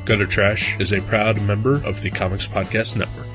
Gutter Trash is a proud member of the Comics Podcast Network.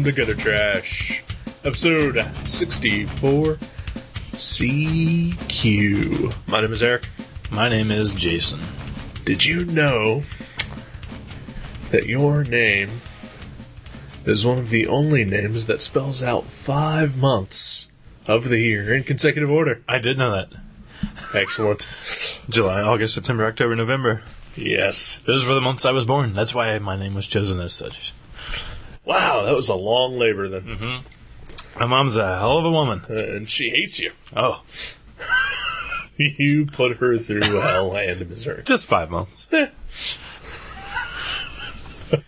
To Gutter Trash, episode 64, CQ. My name is Eric. My name is Jason. Did you know that your name is one of the only names that spells out 5 months of the year in consecutive order? I did know that. Excellent. July, August, September, October, November. Yes. Those were the months I was born. That's why my name was chosen as such. Wow, that was a long labor then. Mm-hmm. My mom's a hell of a woman. And she hates you. Oh. You put her through hell and misery. Just 5 months.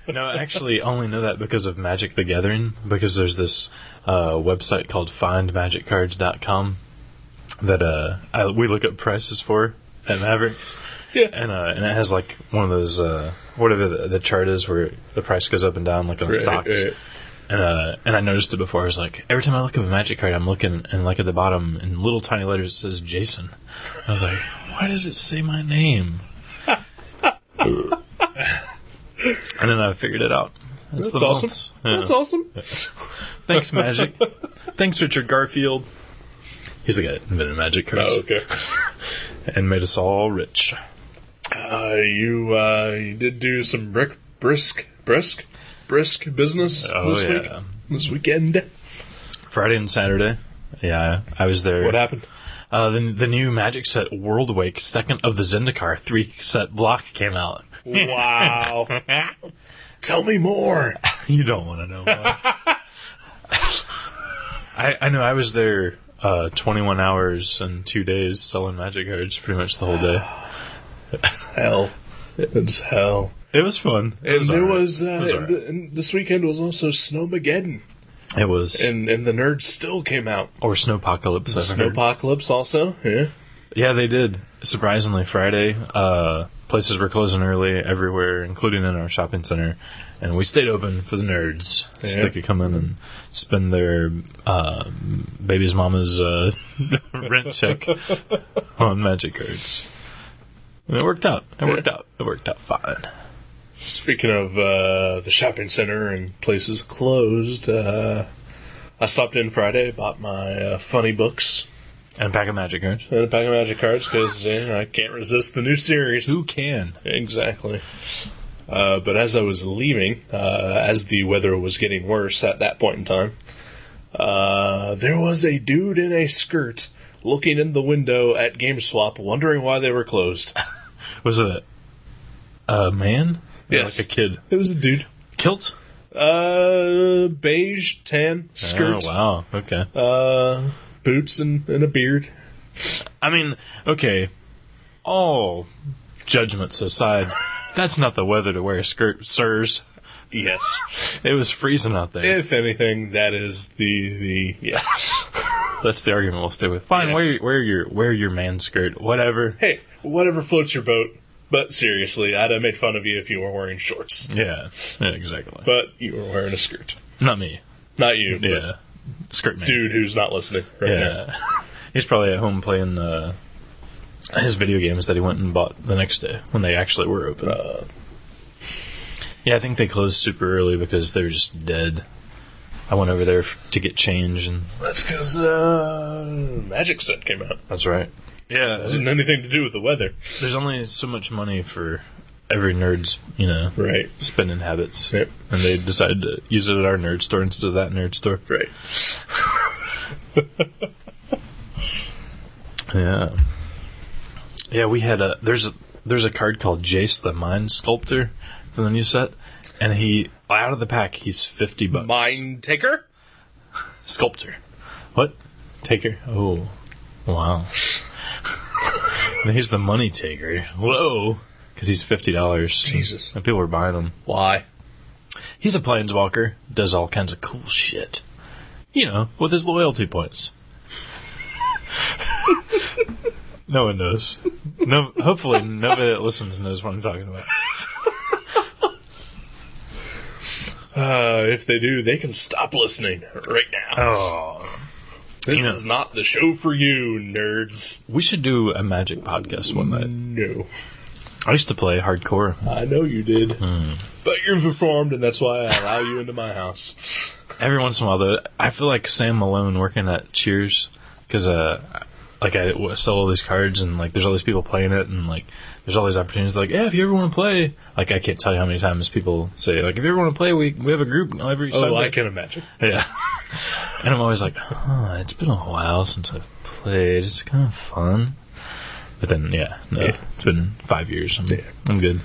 No, I actually only know that because of Magic the Gathering, because there's this website called findmagiccards.com that we look up prices for at Mavericks. Yeah. And it has like one of those, whatever the chart is where the price goes up and down like on stocks. Right. And I noticed it before. I was like, every time I look up a Magic card, I'm looking and like at the bottom in little tiny letters it says Jason. I was like, why does it say my name? And then I figured it out. That's awesome. Yeah. That's awesome. Yeah. Thanks, Magic. Thanks, Richard Garfield. He's the guy that invented Magic cards. Oh, okay. And made us all rich. You did do some brisk business this weekend. Friday and Saturday. Yeah, I was there. What happened? The new Magic set World Wake, second of the Zendikar 3-set block came out. Wow. Tell me more. You don't want to know more. I know I was there 21 hours and 2 days selling Magic cards pretty much the whole day. Hell. It was hell. It was fun. This weekend was also Snowmageddon. It was. And the nerds still came out. Or Snowpocalypse. Snowpocalypse also, yeah. Yeah, they did. Surprisingly, Friday, places were closing early everywhere, including in our shopping center. And we stayed open for the nerds. Yeah. So they could come in and spend their baby's mama's rent check on Magic cards. And it worked out. It worked out fine. Speaking of the shopping center and places closed, I stopped in Friday, bought my funny books. And a pack of Magic cards. Because I can't resist the new series. Who can? Exactly. But as I was leaving, as the weather was getting worse at that point in time, there was a dude in a skirt looking in the window at GameSwap, wondering why they were closed. Was it a man? Yes. Like a kid? It was a dude. Kilt? Beige, tan, skirt. Oh, wow. Okay. Boots and a beard. I mean, okay. All judgments aside, that's not the weather to wear a skirt, sirs. Yes. It was freezing out there. If anything, that is the yeah. That's the argument we'll stay with. Fine, yeah. wear your man skirt, whatever. Hey, whatever floats your boat. But seriously, I'd have made fun of you if you were wearing shorts. Yeah, exactly. But you were wearing a skirt. Not me. Not you. Yeah, skirt man. Dude who's not listening. Right now. He's probably at home playing his video games that he went and bought the next day when they actually were open. Yeah, I think they closed super early because they were just dead. I went over there to get change, and that's because Magic set came out. That's right. Yeah, it hasn't anything to do with the weather. There's only so much money for every nerd's, right, spending habits. Yep. And they decided to use it at our nerd store instead of that nerd store. Right. Yeah. Yeah, we had there's a card called Jace the Mind Sculptor from the new set, and he, out of the pack, he's $50. Mind Taker? Sculptor. What? Taker? Oh. Wow. And he's the money taker. Whoa. Because he's $50. Jesus. And people are buying him. Why? He's a planeswalker. Does all kinds of cool shit. With his loyalty points. No one knows. No, hopefully nobody that listens knows what I'm talking about. If they do, they can stop listening right now. Oh. This is not the show for you, nerds. We should do a Magic podcast one night. No. I used to play hardcore. I know you did. But you're reformed, and that's why I allow you into my house. Every once in a while, though, I feel like Sam Malone working at Cheers, because I sell all these cards, and there's all these people playing it, and there's all these opportunities. Yeah, if you ever want to play, I can't tell you how many times people say, if you ever want to play, we have a group every Sunday. I can imagine. Yeah. And I'm always it's been a while since I've played. It's kind of fun. But then, it's been 5 years. I'm good.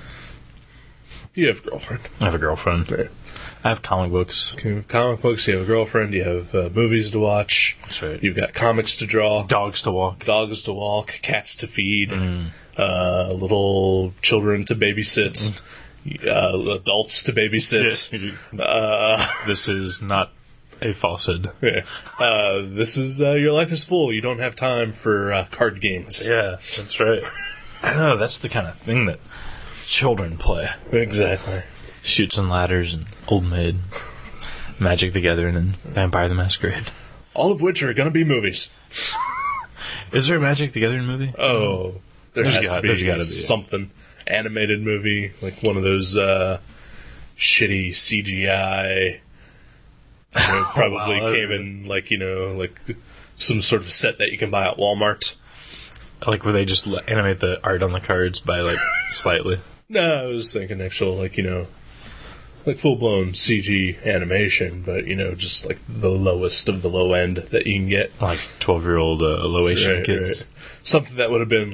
You have a girlfriend. I have a girlfriend. Yeah. I have comic books. You have comic books, you have a girlfriend, you have movies to watch. That's right. You've got comics to draw. Dogs to walk. Cats to feed. Little children to babysit. Adults to babysit. This is not a falsehood. Yeah. This is, your life is full. You don't have time for card games. Yeah, that's right. I know, that's the kind of thing that children play. Exactly. Chutes and Ladders and Old Maid, Magic the Gathering, and Vampire the Masquerade. All of which are going to be movies. Is there a Magic the Gathering movie? Oh, there's got to be something. Animated movie, one of those shitty CGI. Probably came in some sort of set that you can buy at Walmart. Where they just animate the art on the cards by slightly. No, I was thinking actual full-blown CG animation, but, just, the lowest of the low end that you can get. 12-year-old low-Asian kids. Right. Something that would have been,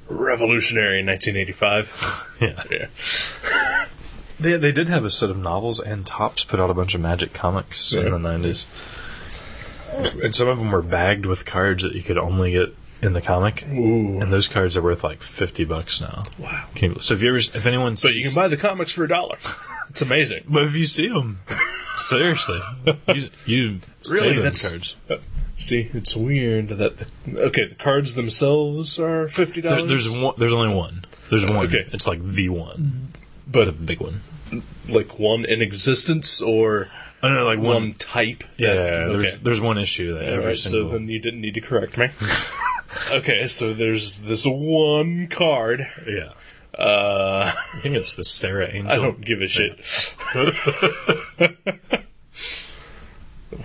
revolutionary in 1985. Yeah. They did have a set of novels, and Topps put out a bunch of Magic comics in the 90s. And some of them were bagged with cards that you could only get in the comic. Ooh. And those cards are worth $50 now. Wow. So if anyone sees... But you can buy the comics for $1. It's amazing. But if you see them, seriously, you really, save them cards. See, it's weird that the cards themselves are $50. There's only one. There's one. Okay. It's the one. But the big one. One in existence, or... Oh, no, one type? Yeah, there's one issue that every single... So then you didn't need to correct me. Okay, so there's this one card. Yeah. I think it's the Sarah Angel. I don't give a shit.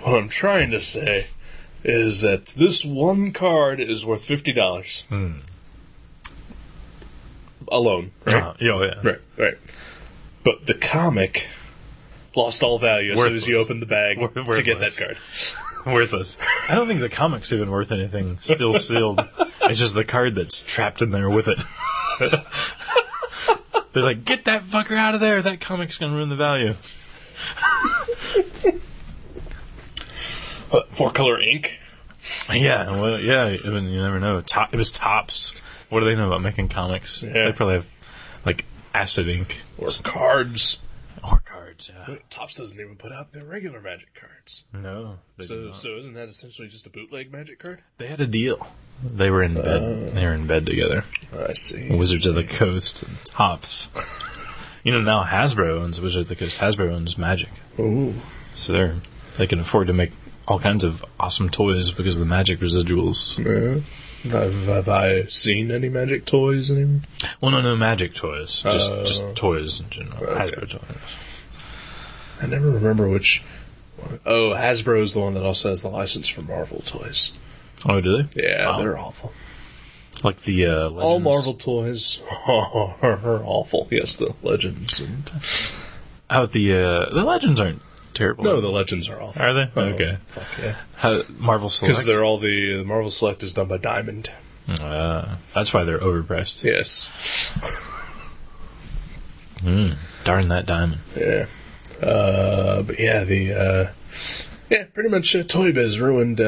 What I'm trying to say is that this one card is worth $50. Alone, right? Yeah. Right. But the comic lost all value as soon as you opened the bag to get that card. Worthless. I don't think the comic's even worth anything. Still sealed. It's just the card that's trapped in there with it. They're get that fucker out of there. That comic's gonna ruin the value. 4-color ink? Yeah, well, yeah. I mean, you never know. It was Topps. What do they know about making comics? Yeah. They probably have acid ink or cards. Yeah. Wait, Topps doesn't even put out their regular Magic cards. No. So isn't that essentially just a bootleg Magic card? They had a deal. They were in bed. They were in bed together. I see. Wizards of the Coast and Topps. Now Hasbro owns Wizards of the Coast. Hasbro owns Magic. Ooh. So they can afford to make all kinds of awesome toys because of the Magic residuals. Yeah. Have I seen any Magic toys anymore? Well, no Magic toys. Just toys in general. Okay. Hasbro toys. I never remember which... Oh, Hasbro is the one that also has the license for Marvel toys. Oh, do they? Yeah, wow. They're awful. Like the Legends? All Marvel toys are awful. Yes, the Legends. How about the Legends aren't terrible? No, the Legends are awful. Are they? Oh, okay. Fuck yeah. Marvel Select? Because they're all the Marvel Select is done by Diamond. That's why they're overpriced. Yes. Darn that Diamond. Yeah. But yeah, pretty much Toy Biz ruined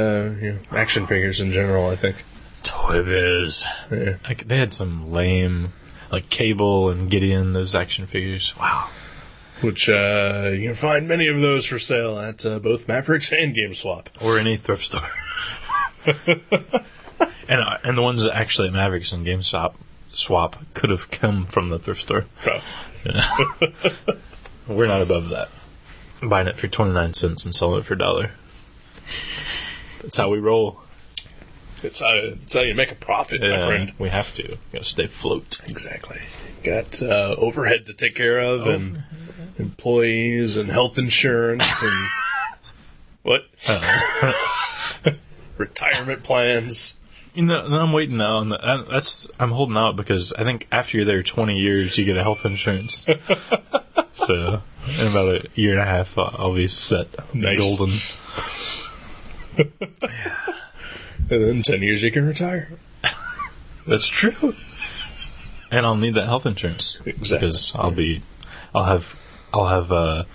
action figures in general, I think. Toy Biz. Yeah. Like, they had some lame, like Cable and Gideon, those action figures. Wow. Which you can find many of those for sale at both Mavericks and GameSwap. Or any thrift store. And the ones that actually at Mavericks and GameStop could have come from the thrift store. Oh. Yeah. We're not above that. Buying it for 29 cents and selling it for $1. That's how we roll. It's how you make a profit, my friend. We have to. Got to stay afloat. Exactly. Got overhead to take care of, and employees, and health insurance, and what? Retirement plans. You know, and I'm waiting now on I'm holding out because I think after you're there 20 years, you get a health insurance. So in about a year and a half, I'll be set. Nice. Golden. Yeah. And then 10 years you can retire. That's true. And I'll need that health insurance. Exactly. Because I'll have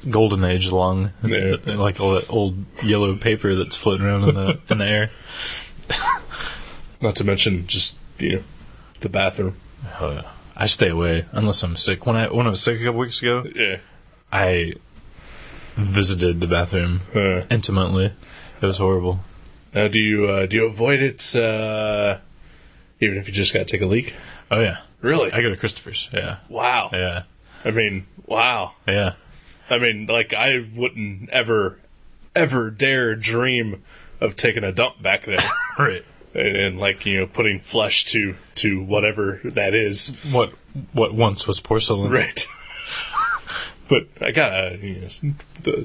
golden age lung, like all that old yellow paper that's floating around in the air. Not to mention just, the bathroom. Oh, yeah. I stay away unless I'm sick. When I was sick a couple weeks ago, Yeah. I visited the bathroom intimately. It was horrible. Now, do you avoid it even if you just got to take a leak? Oh yeah, Really? I go to Christopher's. Yeah. Wow. Yeah. I mean, wow. Yeah. I mean, like, I wouldn't ever dare dream of taking a dump back there. Right. And like, putting flesh to whatever that is. What once was porcelain. Right. But I gotta,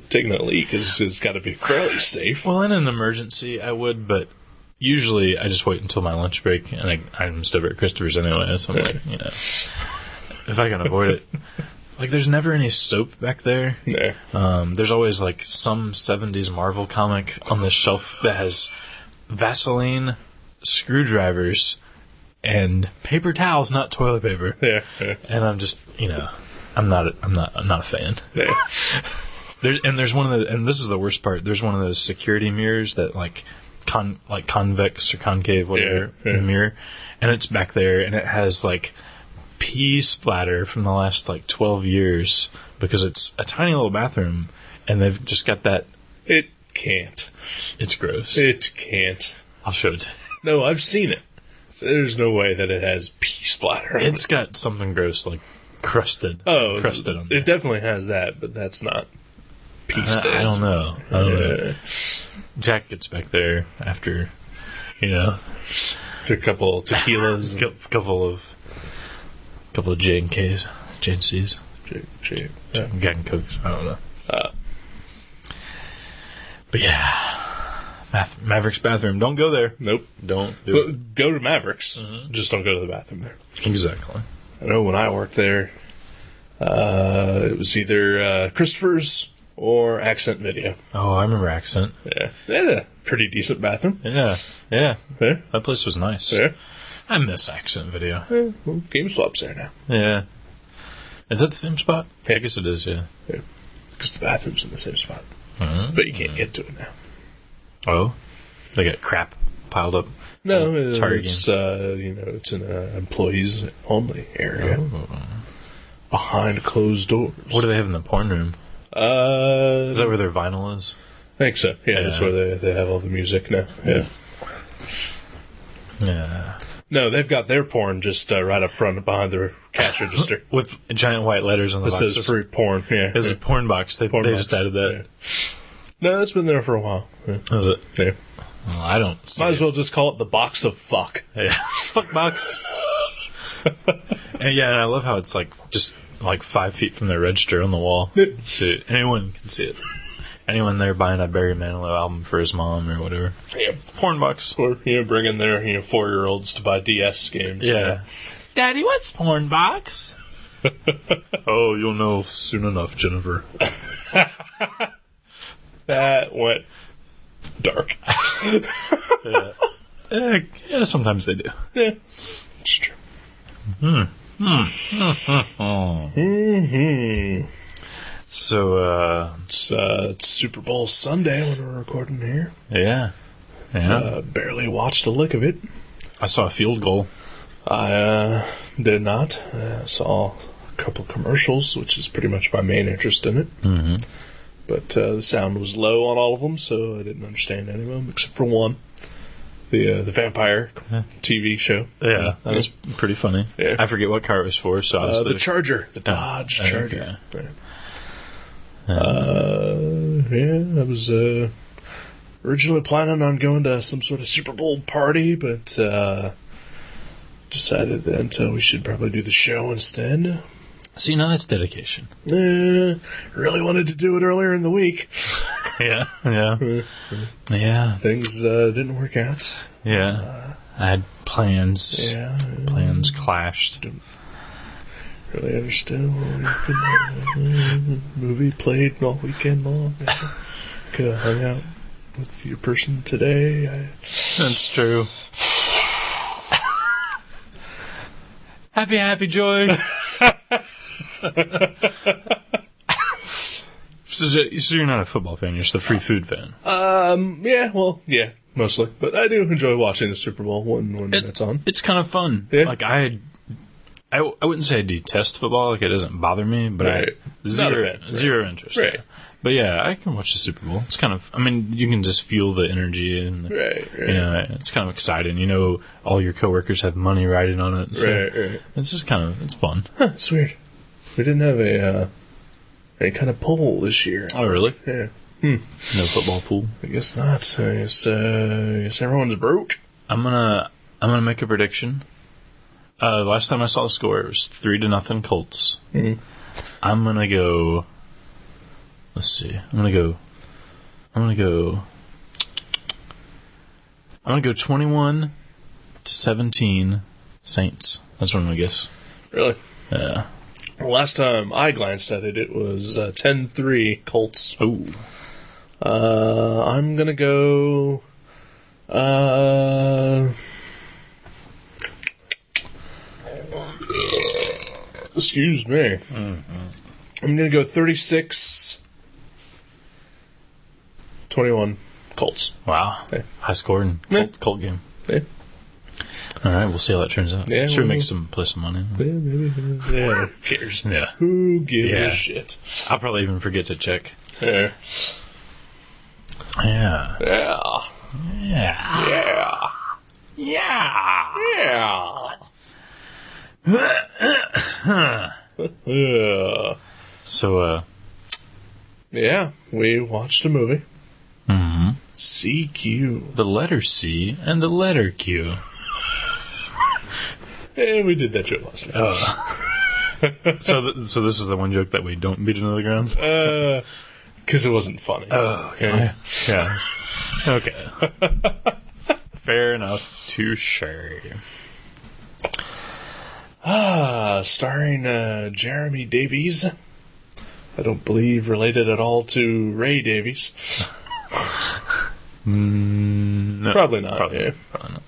taking a leak has got to be fairly safe. Well, in an emergency, I would, but usually I just wait until my lunch break, and I'm still at Christopher's anyway, so I'm like, if I can avoid it. Like, there's never any soap back there. Yeah. There's always, like, some 70s Marvel comic on the shelf that has Vaseline, screwdrivers, and paper towels, not toilet paper. Yeah. Yeah. And I'm just, I'm not a fan. Yeah. There's one of the, and this is the worst part. There's one of those security mirrors that like convex or concave, whatever mirror, and it's back there, and it has like pee splatter from the last like 12 years because it's a tiny little bathroom, and they've just got that. It can't. It's gross. It can't. I'll show it. No, I've seen it. There's no way that it has pee splatter on it. It's got something gross like crusted on there. It definitely has that, but that's not pee stains. I don't know. Jack gets back there after, After a couple of tequilas. couple of J and K's, J and C's. Yeah. Jack and Cokes. I don't know. But yeah, Maverick's bathroom. Don't go there. Nope. Don't do it. Go to Mavericks. Mm-hmm. Just don't go to the bathroom there. Exactly. I know when I worked there, it was either Christopher's or Accent Video. Oh, I remember Accent. Yeah. They had a pretty decent bathroom. Yeah. That place was nice. Yeah. I miss Accent Video. Yeah. Well, GameSwap's there now. Yeah. Is that the same spot? Yeah. I guess it is, yeah. Because the bathroom's in the same spot. Mm-hmm. But you can't get to it now. Oh? They got crap piled up? No, Target. it's an employees only area. Oh. Behind closed doors. What do they have in the porn room? Is that where their vinyl is? I think so. Yeah, that's where they have all the music now. Yeah. Yeah. No, they've got their porn just right up front behind their cash register. With giant white letters on the box. It says free porn. Yeah. It's a porn box. They just added that. Yeah. No, it's been there for a while. Yeah. Is it? Yeah. Well, I don't see Might as well just call it the box of fuck. Yeah. Fuck box. And I love how it's like just like 5 feet from their register on the wall. So anyone can see it. Anyone there buying a Barry Manilow album for his mom or whatever. Yeah. Porn box. Or, bringing their, 4-year-olds to buy DS games. Yeah. Daddy, what's porn box? Oh, you'll know soon enough, Jennifer. That went dark. Yeah, sometimes they do. Yeah. It's true. So, it's Super Bowl Sunday when we're recording here. Yeah. Yeah. Barely watched a lick of it. I saw a field goal. I did not. Saw a couple commercials, which is pretty much my main interest in it. Mm-hmm. But the sound was low on all of them, so I didn't understand any of them, except for one. The vampire TV show. Yeah, that was pretty funny. Yeah. I forget what car it was for, so obviously... The Charger. The Dodge Charger. Okay. I was originally planning on going to some sort of Super Bowl party, but decided that we should probably do the show instead. See, now that's dedication. Really wanted to do it earlier in the week. Yeah. Yeah. Things didn't work out. Yeah. I had plans. Yeah. Plans clashed. Didn't really understand what movie played all weekend long. Could have hung out with your person today. That's true. Happy joy. So you're not a football fan, you're just a free food fan. Yeah, mostly. But I do enjoy watching the Super Bowl when it's on. It's kind of fun. Yeah. Like I wouldn't say I detest football, like it doesn't bother me, but Right. zero interest. Right. Yeah. But yeah, I can watch the Super Bowl. It's kind of, I mean, you can just feel the energy and Right. you know, it's kind of exciting. You know, all your coworkers have money riding on it. So Right. It's just kind of, it's fun. Huh, it's weird. We didn't have any kind of poll this year. Oh, really? Yeah. No football pool. I guess not. I guess everyone's broke. I'm gonna make a prediction. Last time I saw the score, it was 3-0 Colts. Mm-hmm. I'm gonna go. Let's see. I'm gonna go 21-17 Saints. That's what I'm gonna guess. Really? Yeah. Last time I glanced at it, it was 10-3 Colts. Oh. I'm gonna go. Excuse me. Mm-hmm. I'm gonna go 36-21 Colts. Wow. Yeah. High scoring Colt game. Yeah. All right, we'll see how that turns out. Yeah, sure, we'll make some money. Yeah, maybe. Yeah, who cares? Yeah. Who gives Yeah. a shit? I'll probably even forget to check. Yeah. Yeah. Yeah. Yeah. Yeah. Yeah. Yeah. So, Yeah, we watched a movie. mm-hmm. CQ. The letter C and the letter Q. And we did that joke last week. So this is the one joke that we don't beat into the ground? Because it wasn't funny. Oh, okay. Yeah. Okay. Fair enough. Touche. Starring Jeremy Davies. I don't believe related at all to Ray Davies. No. Probably not. Probably Yeah. not.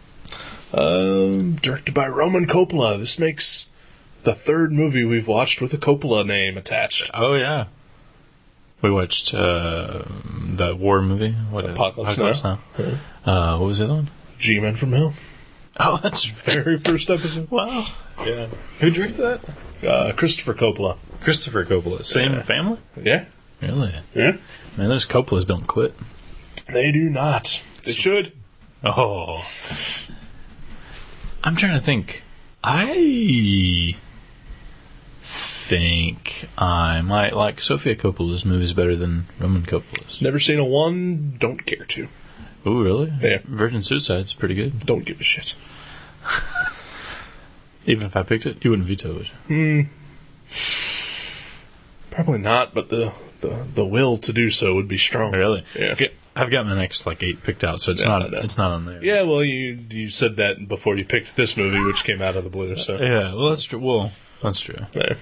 Directed by Roman Coppola. This makes the third movie we've watched with a Coppola name attached. Oh, yeah. We watched that war movie. What Apocalypse Now. What was the other one? G-Men from Hell. Oh, that's Very first episode. wow. Yeah. Who directed that? Christopher Coppola. Christopher Coppola. Same family? Yeah. Really? Yeah. Man, those Coppolas don't quit. They do not. They should. Oh. I'm trying to think. I think I might like Sofia Coppola's movies better than Roman Coppola's. Never seen a one. Don't care to. Oh, really? Yeah. Virgin Suicide's pretty good. Don't give a shit. Even if I picked it, you wouldn't veto it. Probably not, but the will to do so would be strong. Really? Yeah. Okay. I've got my next 8 picked out, so it's Yeah, not it's not on there. Yeah, well, you said that before you picked this movie, which came out of the blue. So Yeah, well, that's true. That's true. yeah.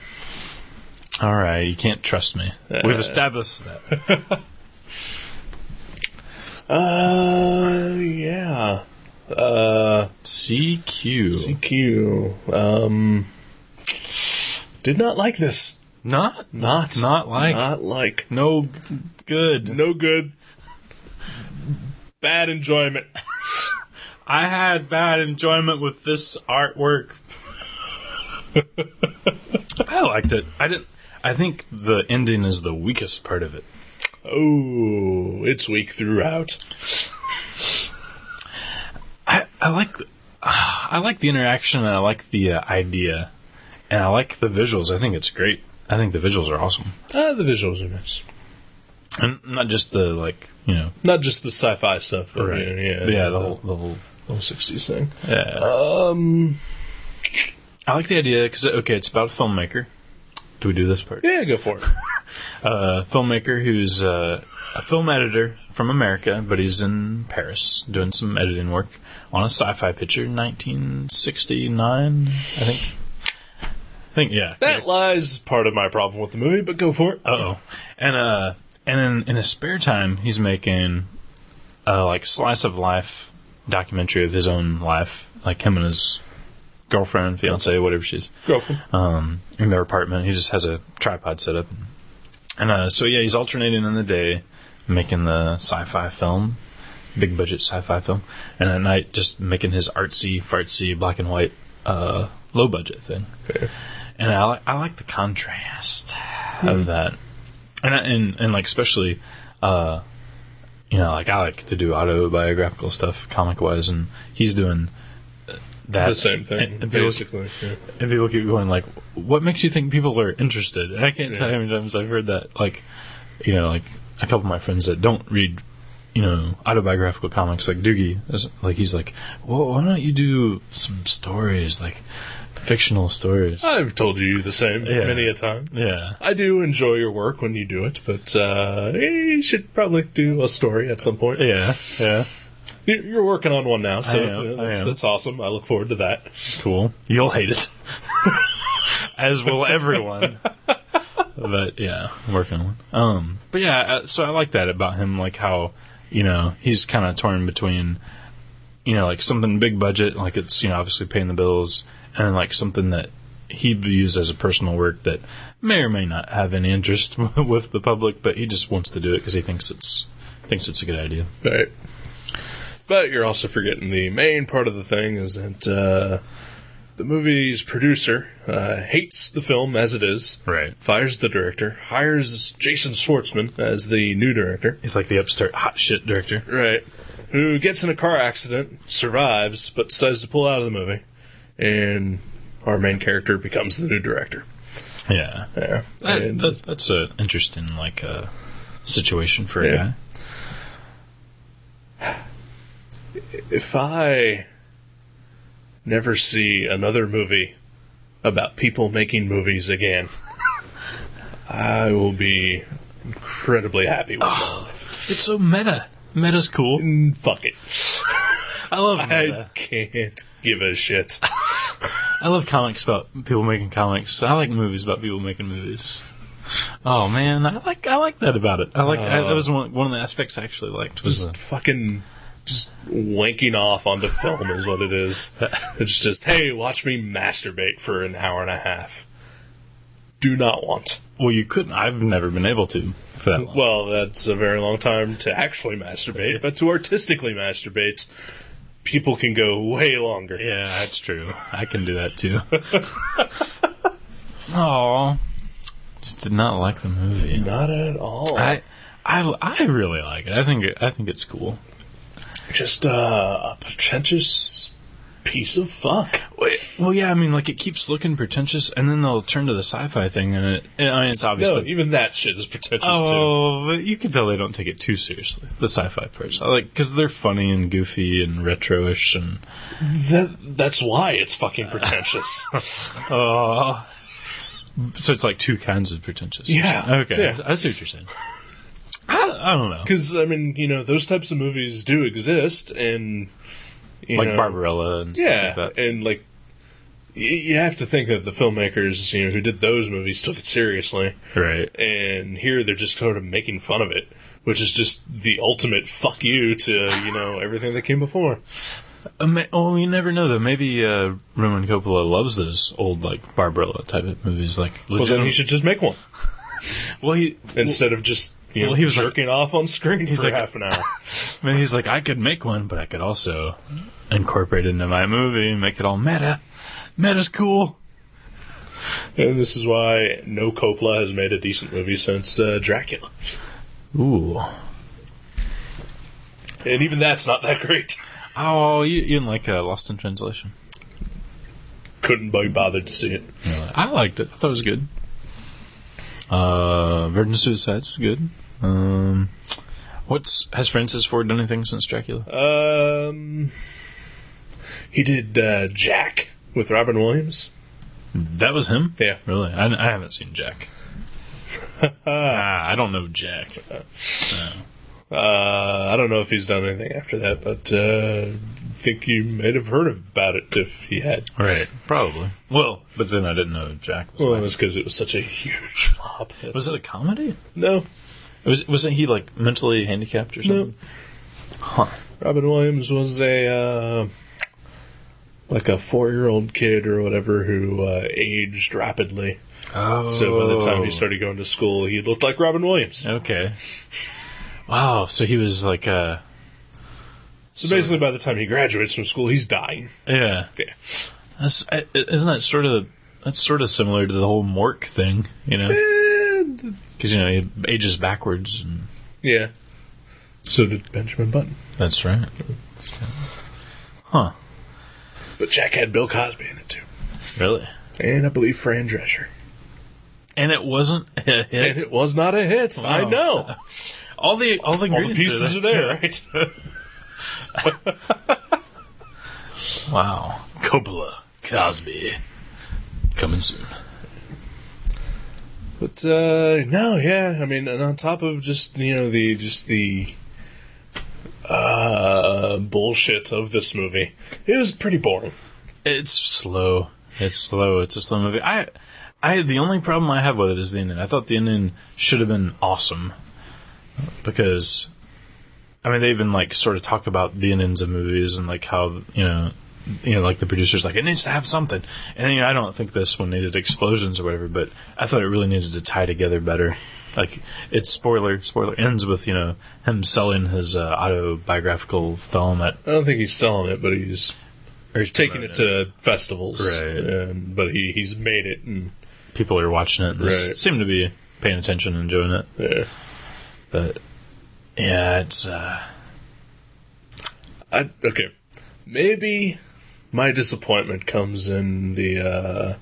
All right, you can't trust me. We've established that. Yeah. CQ. CQ. Did not like this. Not like. Not like. No good. No good. Bad enjoyment. I had bad enjoyment with this artwork. I liked it. I think the ending is the weakest part of it. Oh, it's weak throughout. I like the interaction, and I like the idea, and I like the visuals. I think it's great. I think the visuals are awesome. The visuals are nice, and not just the not just the sci-fi stuff, but right? The whole 60s thing. Yeah. I like the idea because it's about a filmmaker. Do we do this part? Yeah, go for it. A filmmaker who's a film editor from America, but he's in Paris doing some editing work on a sci-fi picture, 1969, I think, yeah. That lies part of my problem with the movie, but go for it. Uh-oh. And in his spare time, he's making like slice of life documentary of his own life, like him and his girlfriend, fiance, whatever she is. Girlfriend. In their apartment. He just has a tripod set up. And so, yeah, he's alternating in the day, making the sci-fi film, big budget sci-fi film, and at night just making his artsy, fartsy, black and white, low budget thing. Okay. And I like the contrast of that. And like, especially, like, I like to do autobiographical stuff, comic-wise, and he's doing that. The same thing, basically. And people keep going, like, what makes you think people are interested? And I can't tell you how many times I've heard that, like, like a couple of my friends that don't read, autobiographical comics, like Doogie, like, he's like, well, why don't you do some stories, like, fictional stories? I've told you the same many a time. Yeah. I do enjoy your work when you do it, but you should probably do a story at some point. Yeah. You're working on one now, so I am. That's awesome. I look forward to that. Cool. You'll hate it. As will everyone. But, yeah, I'm working on one. But, yeah, so I like that about him, like how, he's kind of torn between, like something big budget, like it's, obviously paying the bills, and then, like, something that he views as a personal work that may or may not have any interest with the public, but he just wants to do it because he thinks it's a good idea. Right. But you're also forgetting the main part of the thing is that the movie's producer hates the film as it is. Right. Fires the director. Hires Jason Schwartzman as the new director. He's like the upstart hot shit director. Right. Who gets in a car accident, survives, but decides to pull out of the movie. And our main character becomes the new director. Yeah. That's an interesting, like, situation for a guy. If I never see another movie about people making movies again, I will be incredibly happy with my life. It's so meta. Meta's cool. Fuck it. I love meta. I can't give a shit. I love comics about people making comics. I like movies about people making movies. Oh man, I like that about it. That was one of the aspects I actually liked. Was just wanking off onto film is what it is. It's just, hey, watch me masturbate for an hour and a half. Do not want. Well, you couldn't. I've never been able to for that long. Well, that's a very long time to actually masturbate, but to artistically masturbate, people can go way longer. Yeah, that's true. I can do that too. Aw. Just did not like the movie. Not at all. I really like it. I think it's cool. Just a pretentious piece of fuck. Well, yeah, I mean, like, it keeps looking pretentious, and then they'll turn to the sci-fi thing, and it's obvious. No, even that shit is pretentious, too. Oh, but you can tell they don't take it too seriously, the sci-fi parts. Because they're funny and goofy and retro-ish, and... That's why it's fucking pretentious. So it's like two kinds of pretentious. Yeah. Okay, yeah. I see what you're saying. I don't know. Because, I mean, those types of movies do exist, and... like Barbarella and stuff like that. And, like, you have to think that the filmmakers, who did those movies took it seriously. Right. And here they're just sort of making fun of it, which is just the ultimate fuck you to, everything that came before. Oh, you never know, though. Maybe Roman Coppola loves those old, like, Barbarella type of movies. Like, well, then he should just make one. Instead of just... he was jerking off on screen for half an hour. Man, he's like, I could make one, but I could also incorporate it into my movie, make it all meta. Meta's cool. And this is why no Coppola has made a decent movie since Dracula. Ooh. And even that's not that great. Oh, you didn't like Lost in Translation? Couldn't be bothered to see it. I liked it. I thought it was good. Virgin Suicide's good. Has Francis Ford done anything since Dracula? He did Jack with Robin Williams. That was him? Yeah. Really? I haven't seen Jack. I don't know Jack. I don't know if he's done anything after that, but I think you might have heard about it if he had. Right. Probably. Well, but then I didn't know Jack was. Well, it was because it was such a huge flop. Was it a comedy? No. Wasn't he like mentally handicapped or something? No. Huh. Robin Williams was a 4-year-old kid or whatever who aged rapidly. Oh. So by the time he started going to school, he looked like Robin Williams. Okay. Wow. So he was like So basically, by the time he graduates from school, he's dying. Yeah. Yeah. Isn't that sort of similar to the whole Mork thing? You know. Because, he ages backwards. And Yeah. So did Benjamin Button. that's right. Huh. But Jack had Bill Cosby in it, too. Really? And I believe Fran Drescher. And it wasn't a hit? And it was not a hit. Wow. I know. All the ingredients pieces are there, right? Wow. Coppola. Cosby. Coming soon. But, no, yeah. I mean, and on top of just, the bullshit of this movie, it was pretty boring. It's slow. It's a slow movie. The only problem I have with it is the ending. I thought the ending should have been awesome. Because, I mean, they even, sort of talk about the endings of movies and, how, like the producer's like, it needs to have something. And, I don't think this one needed explosions or whatever, but I thought it really needed to tie together better. It's spoiler ends with, him selling his autobiographical film at... I don't think he's selling it, but he's taking it to festivals. Right. But he's made it. And people are watching it and seem to be paying attention and enjoying it. Yeah. But, yeah, it's... Okay. Maybe my disappointment comes in the...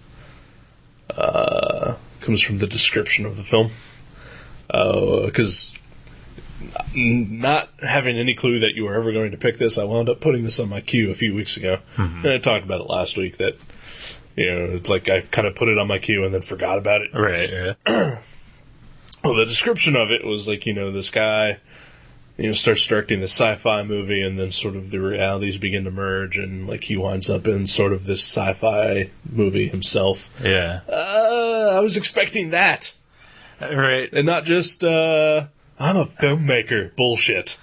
comes from the description of the film. Because not having any clue that you were ever going to pick this, I wound up putting this on my queue a few weeks ago. Mm-hmm. And I talked about it last week that, I kind of put it on my queue and then forgot about it. Right, yeah. Well, the description of it was this guy, starts directing this sci-fi movie and then sort of the realities begin to merge and, he winds up in sort of this sci-fi movie himself. Yeah. I was expecting that. Right. And not just, I'm a filmmaker bullshit.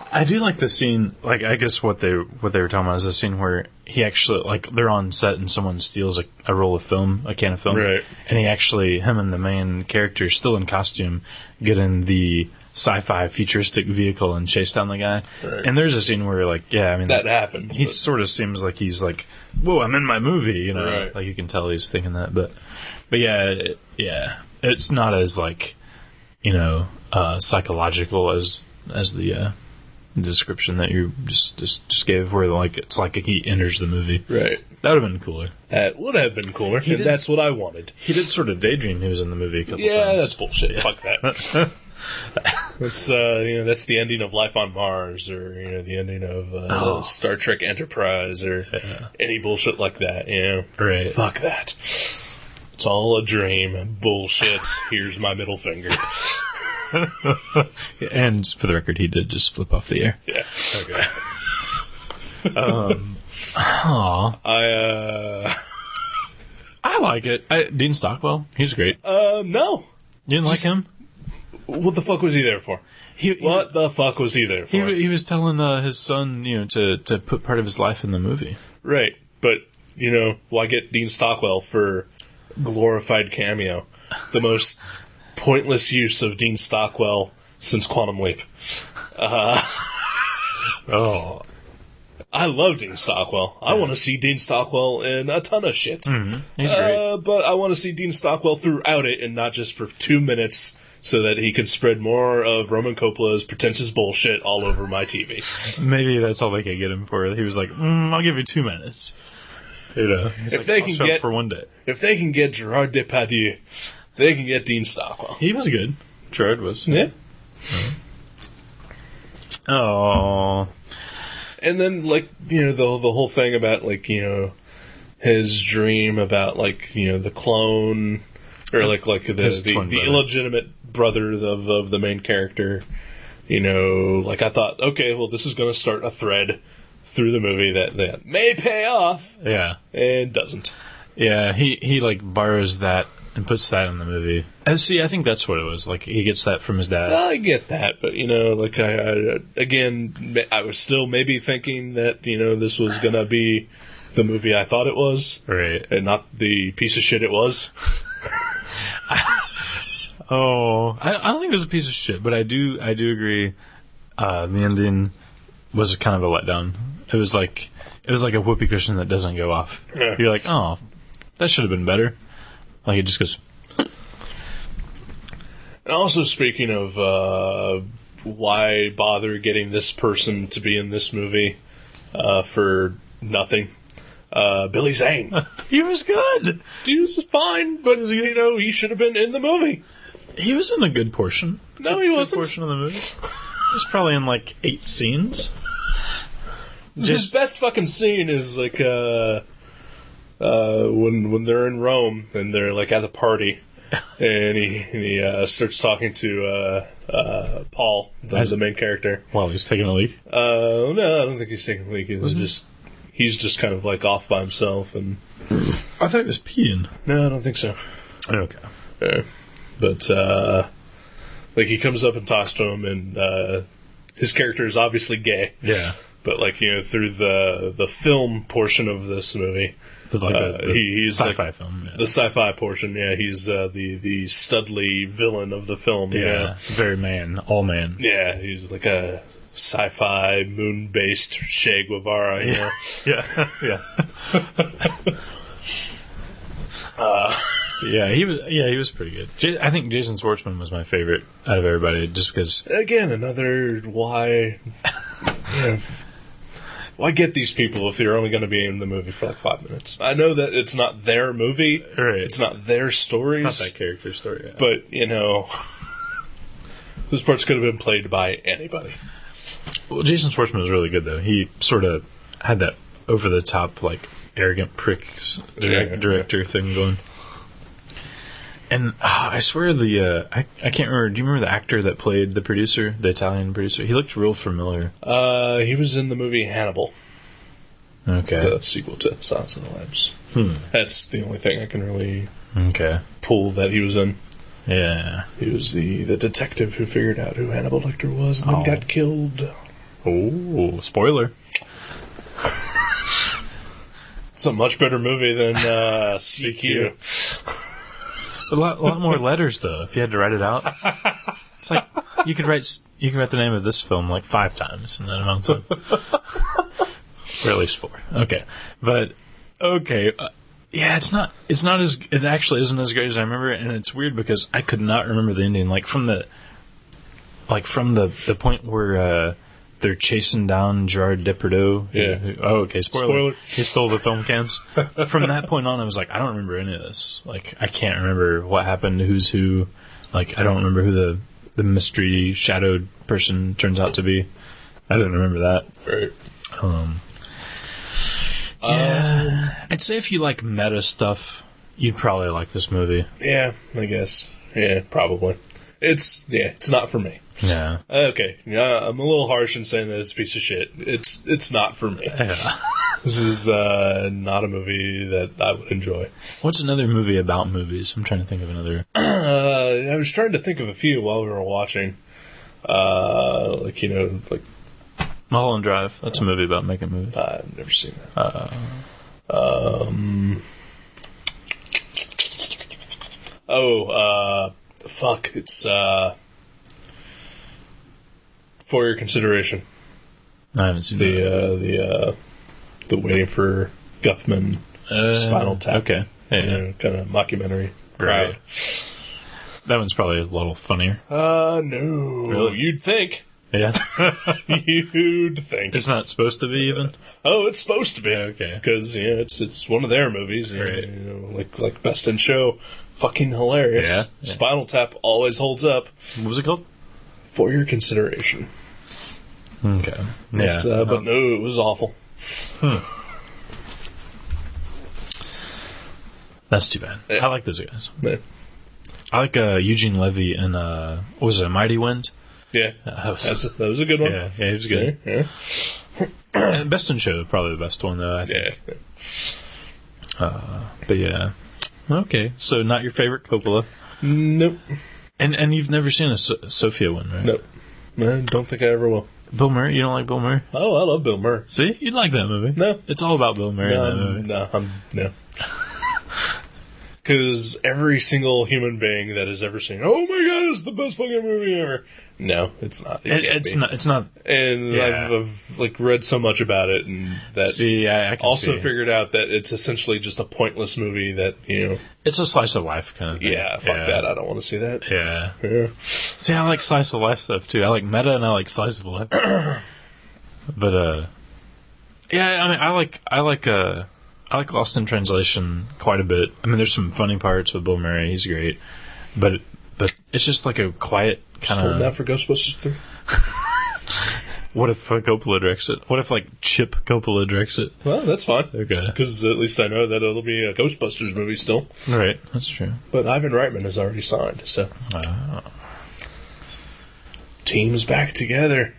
I do like the scene, I guess what they were talking about is the scene where he actually, they're on set and someone steals a roll of film, a can of film. Right. And him and the main character, still in costume, get in the sci-fi futuristic vehicle and chase down the guy. Right. And there's a scene where that happened. He sort of seems like he's whoa, I'm in my movie, Right. You can tell he's thinking that. But yeah. It's not as psychological as the description that you just gave, where it's like he enters the movie. Right. That would have been cooler. That would have been cooler. And that's what I wanted. He did sort of daydream he was in the movie a couple times. Yeah, that's bullshit. Yeah. Fuck that. That's that's the ending of Life on Mars, or the ending of Star Trek Enterprise, or any bullshit like that. Right. Fuck that. It's all a dream. Bullshit. Here's my middle finger. And for the record, he did just flip off the air. Yeah. Okay. I like it. Dean Stockwell, he's great. No. You didn't like him? What the fuck was he there for? What the fuck was he there for? He was telling his son, to put part of his life in the movie. Right, but why get Dean Stockwell for glorified cameo? The most pointless use of Dean Stockwell since Quantum Leap. I I love Dean Stockwell. I want to see Dean Stockwell in a ton of shit. Mm-hmm. He's great. But I want to see Dean Stockwell throughout it and not just for 2 minutes so that he could spread more of Roman Coppola's pretentious bullshit all over my TV. Maybe that's all they could get him for. He was like, I'll give you 2 minutes. You know, if they can get for one day. If they can get Gerard Depardieu, they can get Dean Stockwell. He was good. Gerard was. Yeah. Oh. And then, like, you know, the whole thing about, like, you know, his dream about, like, you know, the clone, or like the illegitimate brother of the main character. You know, like, I thought, okay, well, this is going to start a thread through the movie that may pay off. Yeah. And doesn't. Yeah, he like, borrows that and puts that in the movie. See, I think that's what it was. Like, he gets that from his dad. I get that, but, you know, like, I was still maybe thinking that, you know, this was going to be the movie I thought it was. Right. And not the piece of shit it was. I don't think it was a piece of shit, but I do agree. The ending was kind of a letdown. It was like a whoopee cushion that doesn't go off. Yeah. You're like, oh, that should have been better. Like, it just goes. And also, speaking of why bother getting this person to be in this movie for nothing, Billy Zane. He was good. He was fine, but, you know, he should have been in the movie. He was in a good portion. No, he wasn't. Good portion of the movie. He was probably in, like, 8 scenes. His best fucking scene is, like, when they're in Rome and they're, like, at a party. And he starts talking to Paul, the main character. While he's taking a leak? No, I don't think he's taking a leak. He's just kind of like off by himself. And I thought he was peeing. No, I don't think so. Okay. Yeah. But like, he comes up and talks to him, and his character is obviously gay. Yeah. But, like, you know, through the film portion of this movie. He's sci-fi like, film. Yeah. The sci-fi portion, yeah. He's the studly villain of the film. Yeah, yeah. Very man, all man. Yeah, he's like a sci-fi moon-based Che Guevara. You know? Yeah, yeah. He was pretty good. I think Jason Schwartzman was my favorite out of everybody, just because. Again, another why. Why get these people if they're only going to be in the movie for like 5 minutes? I know that it's not their movie. Right. It's not their stories. It's not that character story. Yeah. But, you know, those parts could have been played by anybody. Well, Jason Schwartzman was really good, though. He sort of had that over-the-top, like, arrogant pricks director thing going. And I swear I can't remember. Do you remember the actor that played the producer, the Italian producer? He looked real familiar. He was in the movie Hannibal. Okay. The sequel to Silence of the Lambs. That's the only thing I can really pull that he was in. Yeah. He was the detective who figured out who Hannibal Lecter was and then got killed. Oh, spoiler. It's a much better movie than CQ. A lot more letters, though, if you had to write it out. It's like, you could write the name of this film like 5 times in that amount of time. Or at least 4. Okay. But, okay. Yeah, it actually isn't as great as I remember, and it's weird because I could not remember the ending. Like, from the point where, they're chasing down Gerard Depardieu. Yeah. Okay, spoiler. He stole the film cans. From that point on, I was like, I don't remember any of this. Like, I can't remember what happened, who's who. Like, I don't remember who the mystery shadowed person turns out to be. I didn't remember that. Right. Yeah. I'd say if you like meta stuff, you'd probably like this movie. Yeah, I guess. Yeah, probably. It's not for me. Yeah. Okay. Yeah, I'm a little harsh in saying that it's a piece of shit. It's not for me. Yeah. This is not a movie that I would enjoy. What's another movie about movies? I'm trying to think of another. I was trying to think of a few while we were watching. Like Mulholland Drive. That's a movie about making movies. I've never seen that. Fuck. It's For Your Consideration. I haven't seen that. the Waiting for Guffman, Spinal Tap. Okay. Yeah. Kind of mockumentary. Right. That one's probably a little funnier. No. Really? You'd think. Yeah. You'd think. It's not supposed to be even? Oh, it's supposed to be. Okay. Because, it's one of their movies. Right. Like Best in Show. Fucking hilarious. Yeah. Spinal Tap always holds up. What was it called? For your consideration. Okay. Yes, Yeah. but no, it was awful. That's too bad. Yeah. I like those guys. Yeah. I like Eugene Levy and, what was it, Mighty Wind? Yeah. That was a good one. Yeah, he was good. Yeah. And Best in Show, probably the best one, though, I think. Yeah. But yeah. Okay, so not your favorite Coppola. Nope. And you've never seen a Sophia one, right? Nope. I don't think I ever will. Bill Murray? You don't like Bill Murray? Oh, I love Bill Murray. See? You'd like that movie. No. It's all about Bill Murray in that movie. No. Because every single human being that has ever seen, oh my god, it's the best fucking movie ever. No, it's not. It's not. And Yeah. I've read so much about it, and that See, I can also see. figured out that it's essentially just a pointless movie that, It's a slice of life kind of thing. fuck that, I don't want to see that. Yeah. Yeah. See, I like slice of life stuff too. I like meta and I like slice of life. But yeah, I mean, I like Lost in Translation quite a bit. I mean, there's some funny parts with Bill Murray. He's great, but it's just like a quiet kind Holding out of. for Ghostbusters 3. What if Coppola directs it? What if Chip Coppola directs it? Well, that's fine. Okay. Because at least I know that it'll be a Ghostbusters movie still. Right, that's true. But Ivan Reitman has already signed, so Oh. team's back together.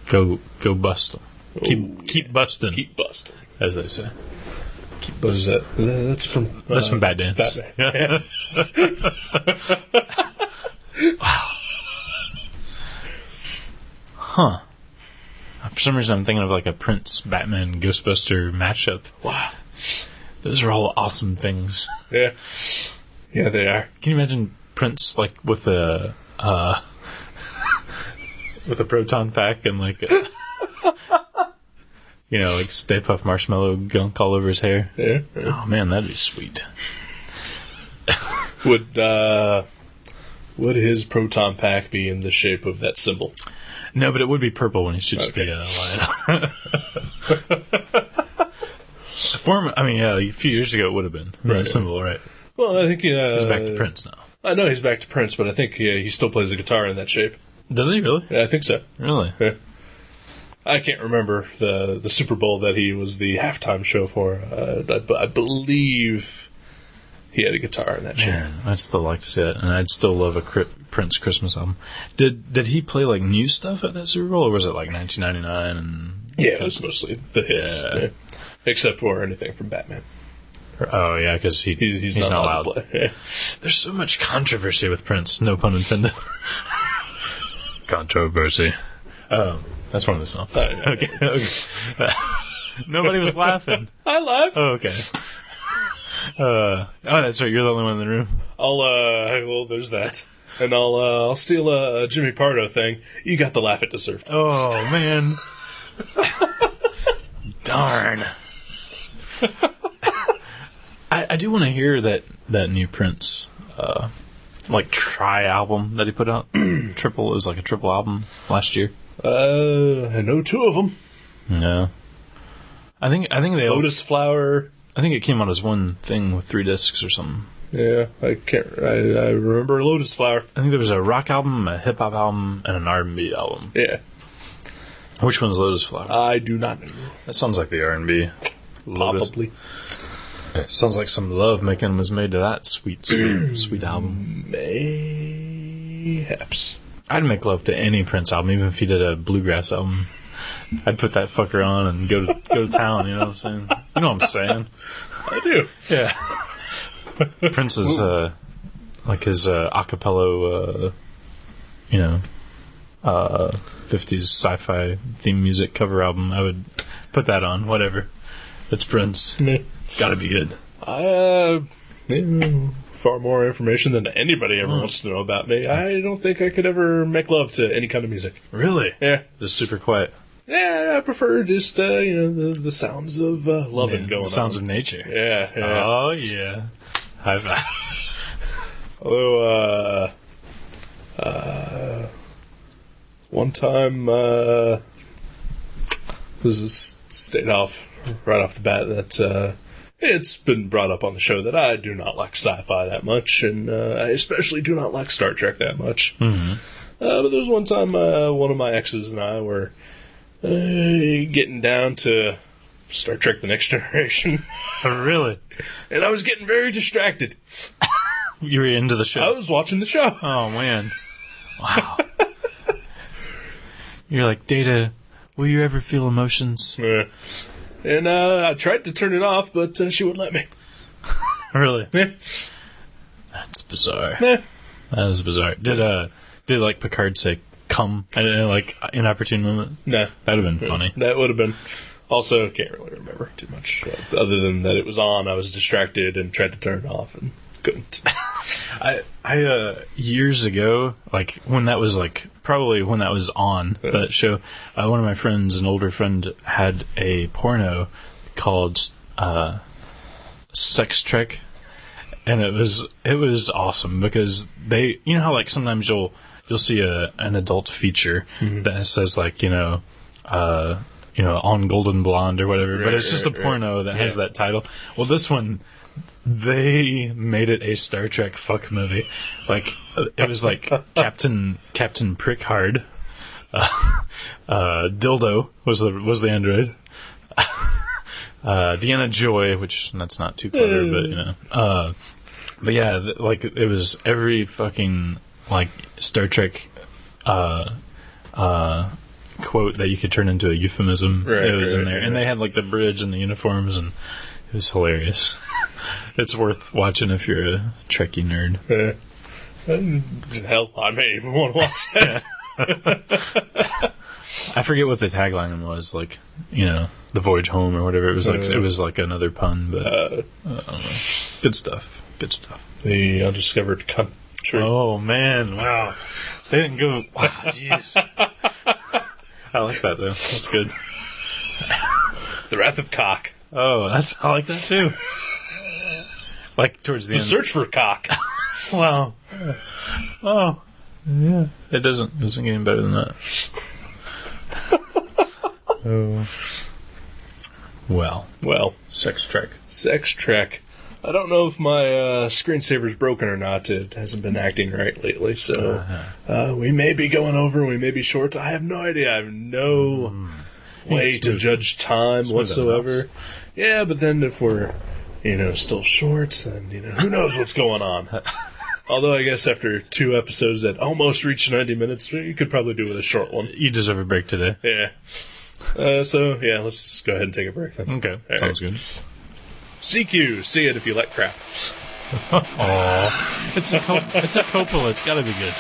Go bust them. Keep busting, Keep busting. as they say. What is that? That's from... That's from Bad Dance. Batman. Huh. For some reason, I'm thinking of a Prince Batman Ghostbuster matchup. Wow. Those are all awesome things. Yeah. Yeah, they are. Can you imagine Prince with a with a proton pack and Stay Puft Marshmallow gunk all over his hair? Yeah. Oh man, that'd be sweet. Would his proton pack be in the shape of that symbol? No, but it would be purple when he shoots the light. A few years ago it would have been. Right. Symbol, right? Well, I think He's back to Prince now. I know he's back to Prince, but I think he still plays the guitar in that shape. Does he really? Yeah, I think so. Really? Yeah. I can't remember the Super Bowl that he was the halftime show for. I believe he had a guitar in that shape. Man, I'd still like to see that, and I'd still love a Prince Christmas album. Did he play new stuff at that Super Bowl, or was it 1999? And Yeah, it was mostly the hits. Yeah. Yeah. Except for anything from Batman. Oh yeah, because He's not allowed to play. Yeah. There's so much controversy with Prince. No pun intended. Controversy. That's one of the songs. Yeah. Okay. Nobody was laughing. I laughed. Oh, okay. That's right. You're the only one in the room. Well, there's that. And I'll steal a Jimmy Pardo thing. You got the laugh it deserved. Oh man. Darn. I do want to hear that new Prince tri album that he put out. Triple. It was a triple album last year. I know two of them. No. I think they Lotus Flower. I think it came out as one thing with 3 discs or something. Yeah, I remember Lotus Flower. I think there was a rock album, a hip hop album, and an R&B album. Yeah. Which one's Lotus Flower? I do not know. That sounds like the R&B. Probably. Sounds like some love making was made to that sweet album. Mayhaps. I'd make love to any Prince album, even if he did a bluegrass album. I'd put that fucker on and go to town. You know what I'm saying? You know what I'm saying? I do. Yeah. Prince is his acapella, 50s sci-fi theme music cover album. I would put that on. Whatever. It's Prince. It's got to be good. Far more information than anybody ever wants to know about me. I don't think I could ever make love to any kind of music. Really? Yeah. Just super quiet. Yeah, I prefer just the sounds of loving going on. Sounds of nature. Yeah. Oh yeah. High five. Although one time this is stayed off right off the bat that it's been brought up on the show that I do not like sci-fi that much, and I especially do not like Star Trek that much. Mm-hmm. But there was one time one of my exes and I were getting down to Star Trek: The Next Generation. Really? And I was getting very distracted. You were into the show? I was watching the show. Oh, man. Wow. You're like, Data, will you ever feel emotions? Yeah. And I tried to turn it off, but she wouldn't let me. Really? Yeah. That's bizarre. Yeah. That is bizarre. Did like Picard say come at like inopportune moment? No. That'd have been funny. That would have been. Also, can't really remember too much. Other than that it was on, I was distracted and tried to turn it off and couldn't. I years ago, like when that was probably when that was on that show, one of my friends, an older friend, had a porno called Sex Trek, and it was awesome because they, you know how like sometimes you'll see an adult feature that says like on Golden Blonde or whatever, but it's just a porno that has that title. Well, this one, they made it a Star Trek fuck movie. Like, it was like Captain Prickhard, Dildo was the android, Deanna Joy, which that's not too clever, but but yeah, like it was every fucking like Star Trek quote that you could turn into a euphemism. It was in there, and they had like the bridge and the uniforms, and it was hilarious. It's worth watching if you're a Trekkie nerd. Hell, I may even want to watch that. I forget what the tagline was, like, the voyage home or whatever. It was like it was like another pun, but I don't know. Good stuff. The undiscovered country. Oh man, wow! They didn't go. Wow, jeez. I like that though. That's good. The Wrath of Cock. Oh, I like that too. Like towards the end. The Search for Cock. Wow. Oh, yeah. It doesn't get any better than that. Oh. Well, Sex Trek. I don't know if my screensaver's broken or not. It hasn't been acting right lately, so we may be going over, we may be short. I have no idea. I have no way to judge time whatsoever. Yeah, but then if we're, still short, then, who knows what's going on. Although I guess after 2 episodes that almost reached 90 minutes, you could probably do with a short one. You deserve a break today. Yeah. So, let's just go ahead and take a break then. Okay, sounds good. CQ, see it if you like crap. Aww. It's a Coppola, it's gotta be good.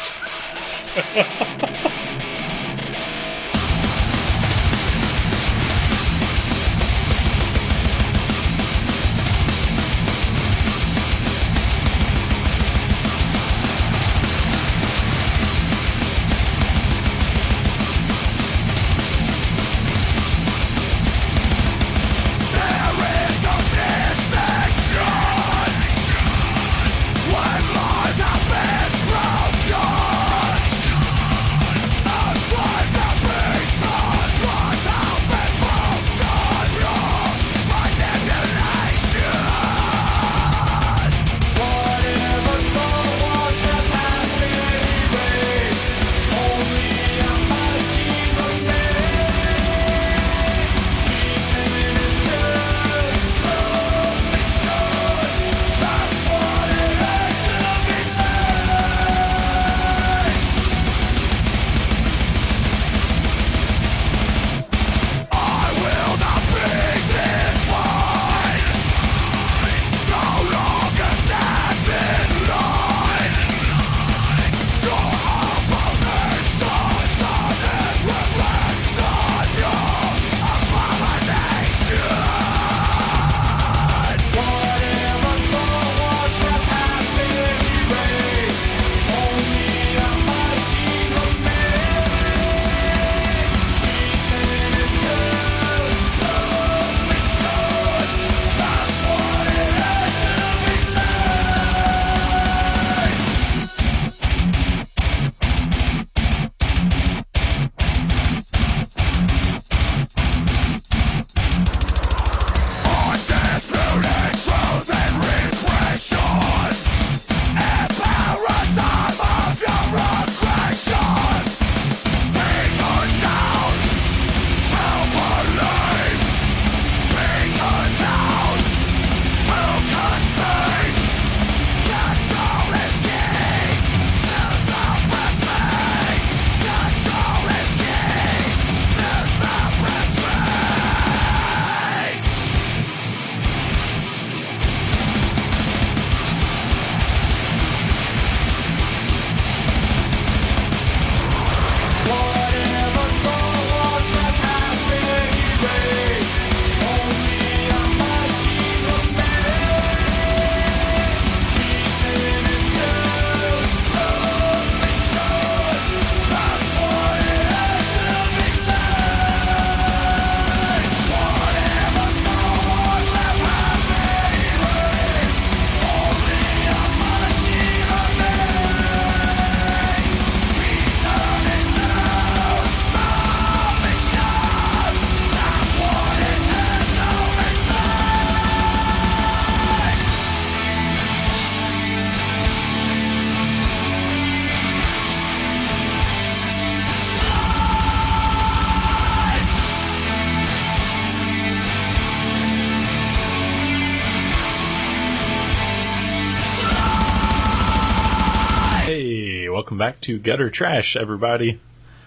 welcome back to Gutter Trash, everybody.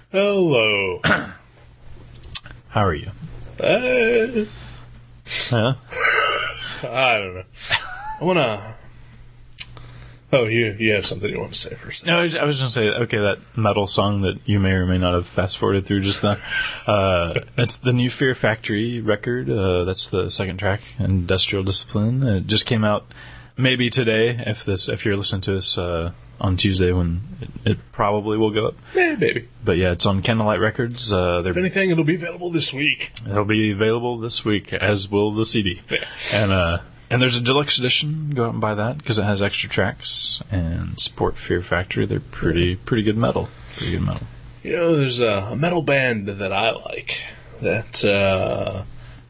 Hello. How are you? Huh? I don't know. I wanna. Oh, you have something you want to say first? No, I was going to say, okay, that metal song that you may or may not have fast forwarded through just now. It's the new Fear Factory record. That's the second track, Industrial Discipline. It just came out maybe today. If you're listening to this on Tuesday, when it probably will go up. Maybe. But yeah, it's on Candlelight Records. If anything, it'll be available this week. It'll be available this week, as will the CD. Yeah. And there's a deluxe edition. Go out and buy that because it has extra tracks and support Fear Factory. They're pretty good metal. Pretty good metal. You know, there's a metal band that I like that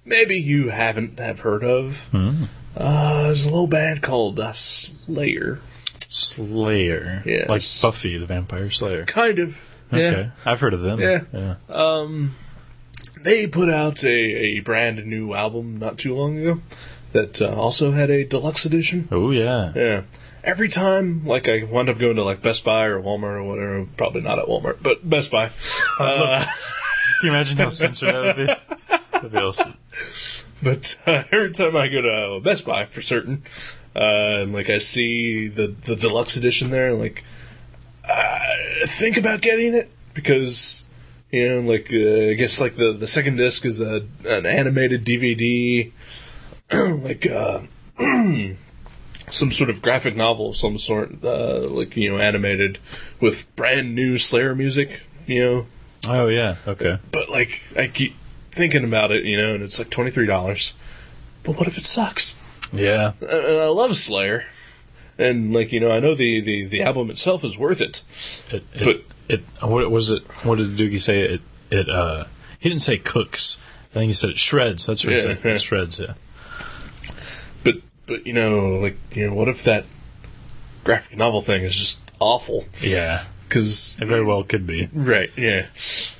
maybe you haven't have heard of. Mm. There's a little band called Slayer. Slayer. Yes. Like Buffy the Vampire Slayer. Kind of. Okay. Yeah. I've heard of them. Yeah. They put out a brand new album not too long ago that also had a deluxe edition. Oh, yeah. Yeah. Every time, like, I wound up going to, like, Best Buy or Walmart or whatever. Probably not at Walmart, but Best Buy. Can you imagine how censored that would be? That'd be awesome. But every time I go to Best Buy, for certain, and, like, I see the deluxe edition there, like, think about getting it, because, you know, like, I guess, like, the second disc is an animated DVD, like, some sort of graphic novel of some sort, like, you know, animated with brand new Slayer music, you know. Oh, yeah. Okay. But, like, I keep thinking about it, you know, and it's like $23. But what if it sucks? Yeah. And I love Slayer. And, like, you know, I know the album itself is worth it. What was it? What did Doogie say? He didn't say cooks. I think he said it shreds. That's what he said. Yeah. It shreds, yeah. But, you know, like, you know, what if that graphic novel thing is just awful? Yeah. Because it very well could be. Right, yeah.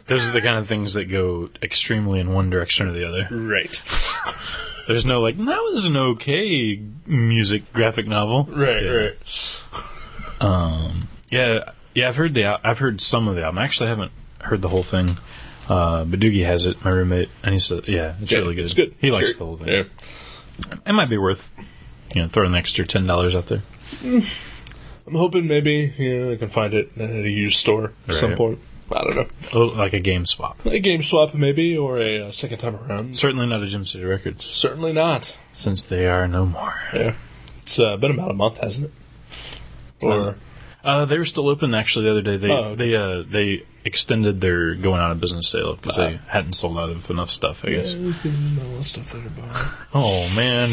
Those are the kind of things that go extremely in one direction or the other. Right. There's no, like, that was an okay music graphic novel. Right, yeah. Right. Yeah, I've heard some of the album. I actually haven't heard the whole thing. But Doogie has it, my roommate, and he said, yeah, it's really good. It's good. He it's likes great. the whole thing. Yeah. It might be worth, you know, throwing an extra $10 out there. I'm hoping maybe, you know, I can find it at a used store at some point. I don't know. Oh, like a game swap. A game swap, maybe, or a second time around. Certainly not a Gym City Records. Certainly not. Since they are no more. Yeah. It's been about a month, hasn't it? Or they were still open, actually, the other day. They extended their going out of business sale because they hadn't sold out of enough stuff, I guess. Yeah, a lot of stuff there to buy. Oh, man.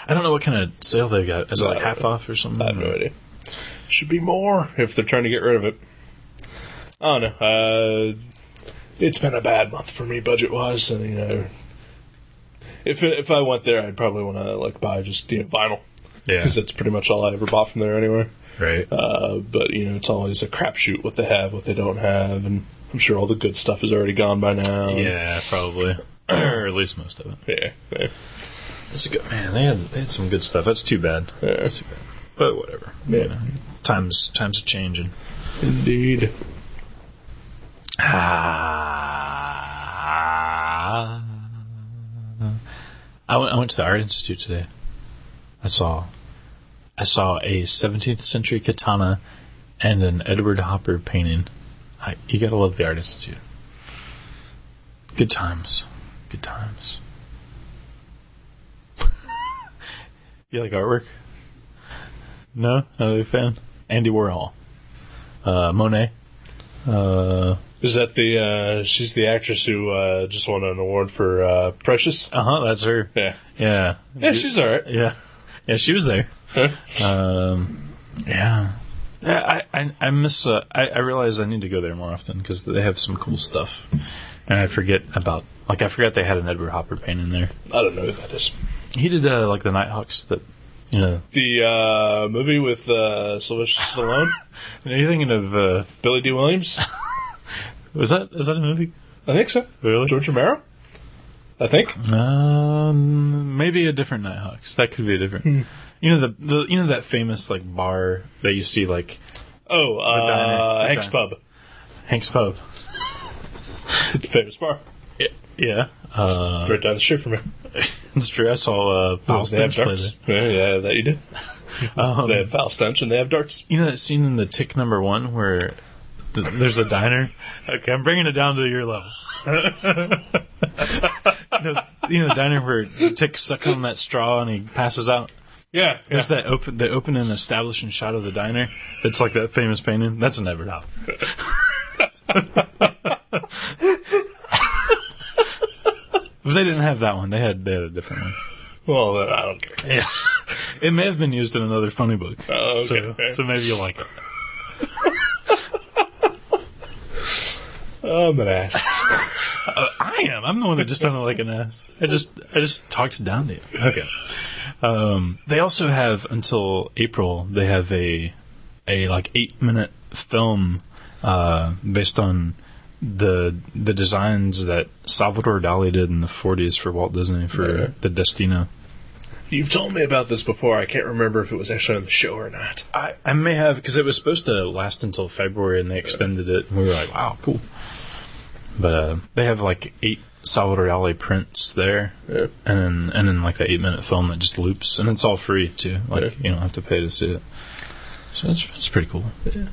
I don't know what kind of sale they got. Is it like half off or something? I have no idea. Should be more if they're trying to get rid of it. I don't know. It's been a bad month for me budget-wise. And, you know, if I went there, I'd probably want to, like, buy just, you know, vinyl. Yeah. Because that's pretty much all I ever bought from there anyway. Right. But, you know, it's always a crapshoot what they have, what they don't have, and I'm sure all the good stuff is already gone by now. Yeah, probably. Or at least most of Yeah. it. That's a good, man, they had some good stuff. That's too bad. Yeah. That's too bad. But whatever. Yeah. You know, times are changing. Indeed. I went to the Art Institute today. I saw a 17th century katana and an Edward Hopper painting. You gotta love the Art Institute. Good times. Good times. You like artwork? No? Not a big fan? Andy Warhol. Monet. Is that she's the actress who just won an award for Precious? That's her. Yeah. Yeah. Yeah, she's alright. Yeah. Yeah, she was there. Huh? Yeah. I miss, I realize I need to go there more often because they have some cool stuff. And I forget they had an Edward Hopper painting there. I don't know who that is. He did, like, the Nighthawks that, you know. The movie with Sylvester Stallone? Are you thinking of, Billy D. Williams? is that a movie? I think so. Really? George Romero? I think. Maybe a different Nighthawks. That could be a different. You know that famous, like, bar that you see, like, Oh, diner. Hank's Pub. Hank's Pub. The famous bar. Yeah. Right down the street from me. It's true. I saw Foul They have Stench play darts. there. Yeah, that you did. They have Foul Stench and they have darts. You know that scene in The Tick number 1 where there's a diner? Okay, I'm bringing it down to your level. You know the diner where Tick's sucking on that straw and he passes out? Yeah. There's that open and establishing shot of the diner. It's like that famous painting. That's never happened. But they didn't have that one. They had a different one. Well, then I don't care. Yeah. It may have been used in another funny book. Oh, okay. So maybe you'll like it. I'm an ass. I am. I'm the one that just sounded like an ass. I just talked down to you. Okay. They also have until April. They have a like 8-minute film based on the designs that Salvador Dali did in the 40s for Walt Disney for the Destino. You've told me about this before. I can't remember if it was actually on the show or not. I may have, because it was supposed to last until February and they extended it, and we were like, wow, cool. But they have like 8 Salvador Dali prints there, and then like the 8-minute film that just loops, and it's all free too. Like you don't have to pay to see it. So it's pretty cool. Yeah.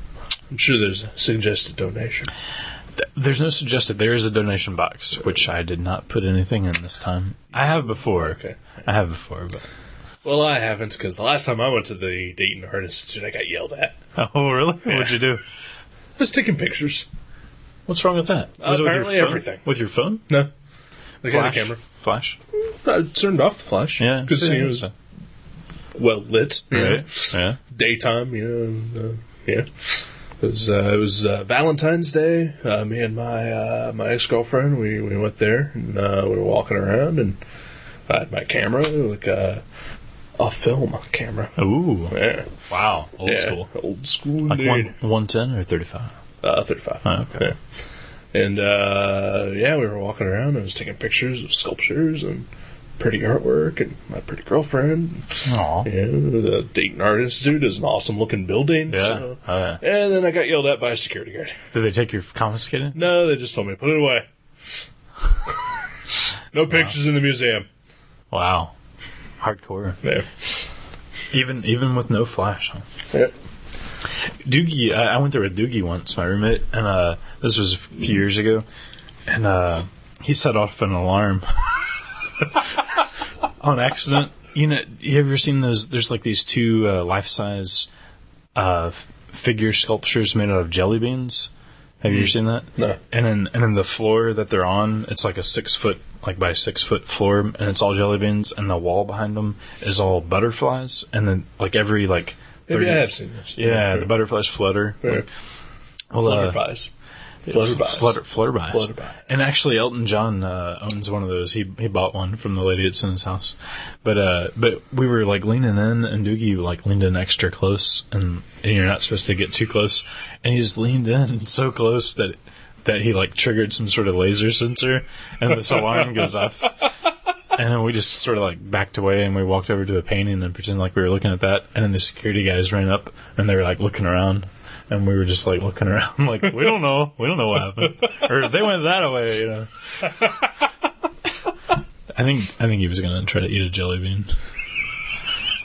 I'm sure there's a suggested donation. There's no suggested. There is a donation box, which I did not put anything in this time. I have before. Okay. I have before, but... Well, I haven't, because the last time I went to the Dayton Art Institute, I got yelled at. Oh, really? Yeah. What'd you do? I was taking pictures. What's wrong with that? Was Apparently it with your phone? everything. With your phone? No. I got a Flash? camera. Flash? I turned off the flash. Yeah. Because it was well lit. Right. Yeah. Daytime, yeah. It was Valentine's Day. Me and my ex-girlfriend, we went there, and we were walking around, and I had my camera, like a film camera. Ooh. Yeah. Wow. Old school. Old school Like indeed. 110 or 35? 35. Oh, okay. Yeah. And, we were walking around, and I was taking pictures of sculptures and pretty artwork, and my pretty girlfriend. Aw. Yeah, the Dayton Art Institute is an awesome-looking building. Yeah. So. Oh, yeah. And then I got yelled at by a security guard. Did they take your confiscated? No, they just told me to put it away. No pictures in the museum. Wow. Hardcore. Yeah. Even with no flash, huh? Yep. Doogie, I went there with Doogie once, my roommate, and this was a few years ago, and he set off an alarm on accident. You know, you ever seen those? There's like these 2 life-size figure sculptures made out of jelly beans. Have you ever seen that? No. And then the floor that they're on, it's like a 6-foot, like by 6-foot floor, and it's all jelly beans, and the wall behind them is all butterflies, and then like every like. Maybe I have seen this. Yeah, the butterflies flutter. Yeah. Like, well, Flutterflies. Flutterby. Flutterby. And actually, Elton John owns one of those. He bought one from the lady that's in his house. But we were like leaning in, and Doogie like leaned in extra close, and you're not supposed to get too close. And he just leaned in so close that he like triggered some sort of laser sensor, and this alarm goes off. And then we just sort of like backed away, and we walked over to a painting and pretended like we were looking at that. And then the security guys ran up, and they were like looking around. And we were just like looking around, like we don't know what happened, or they went that way, you know. I think he was gonna try to eat a jelly bean.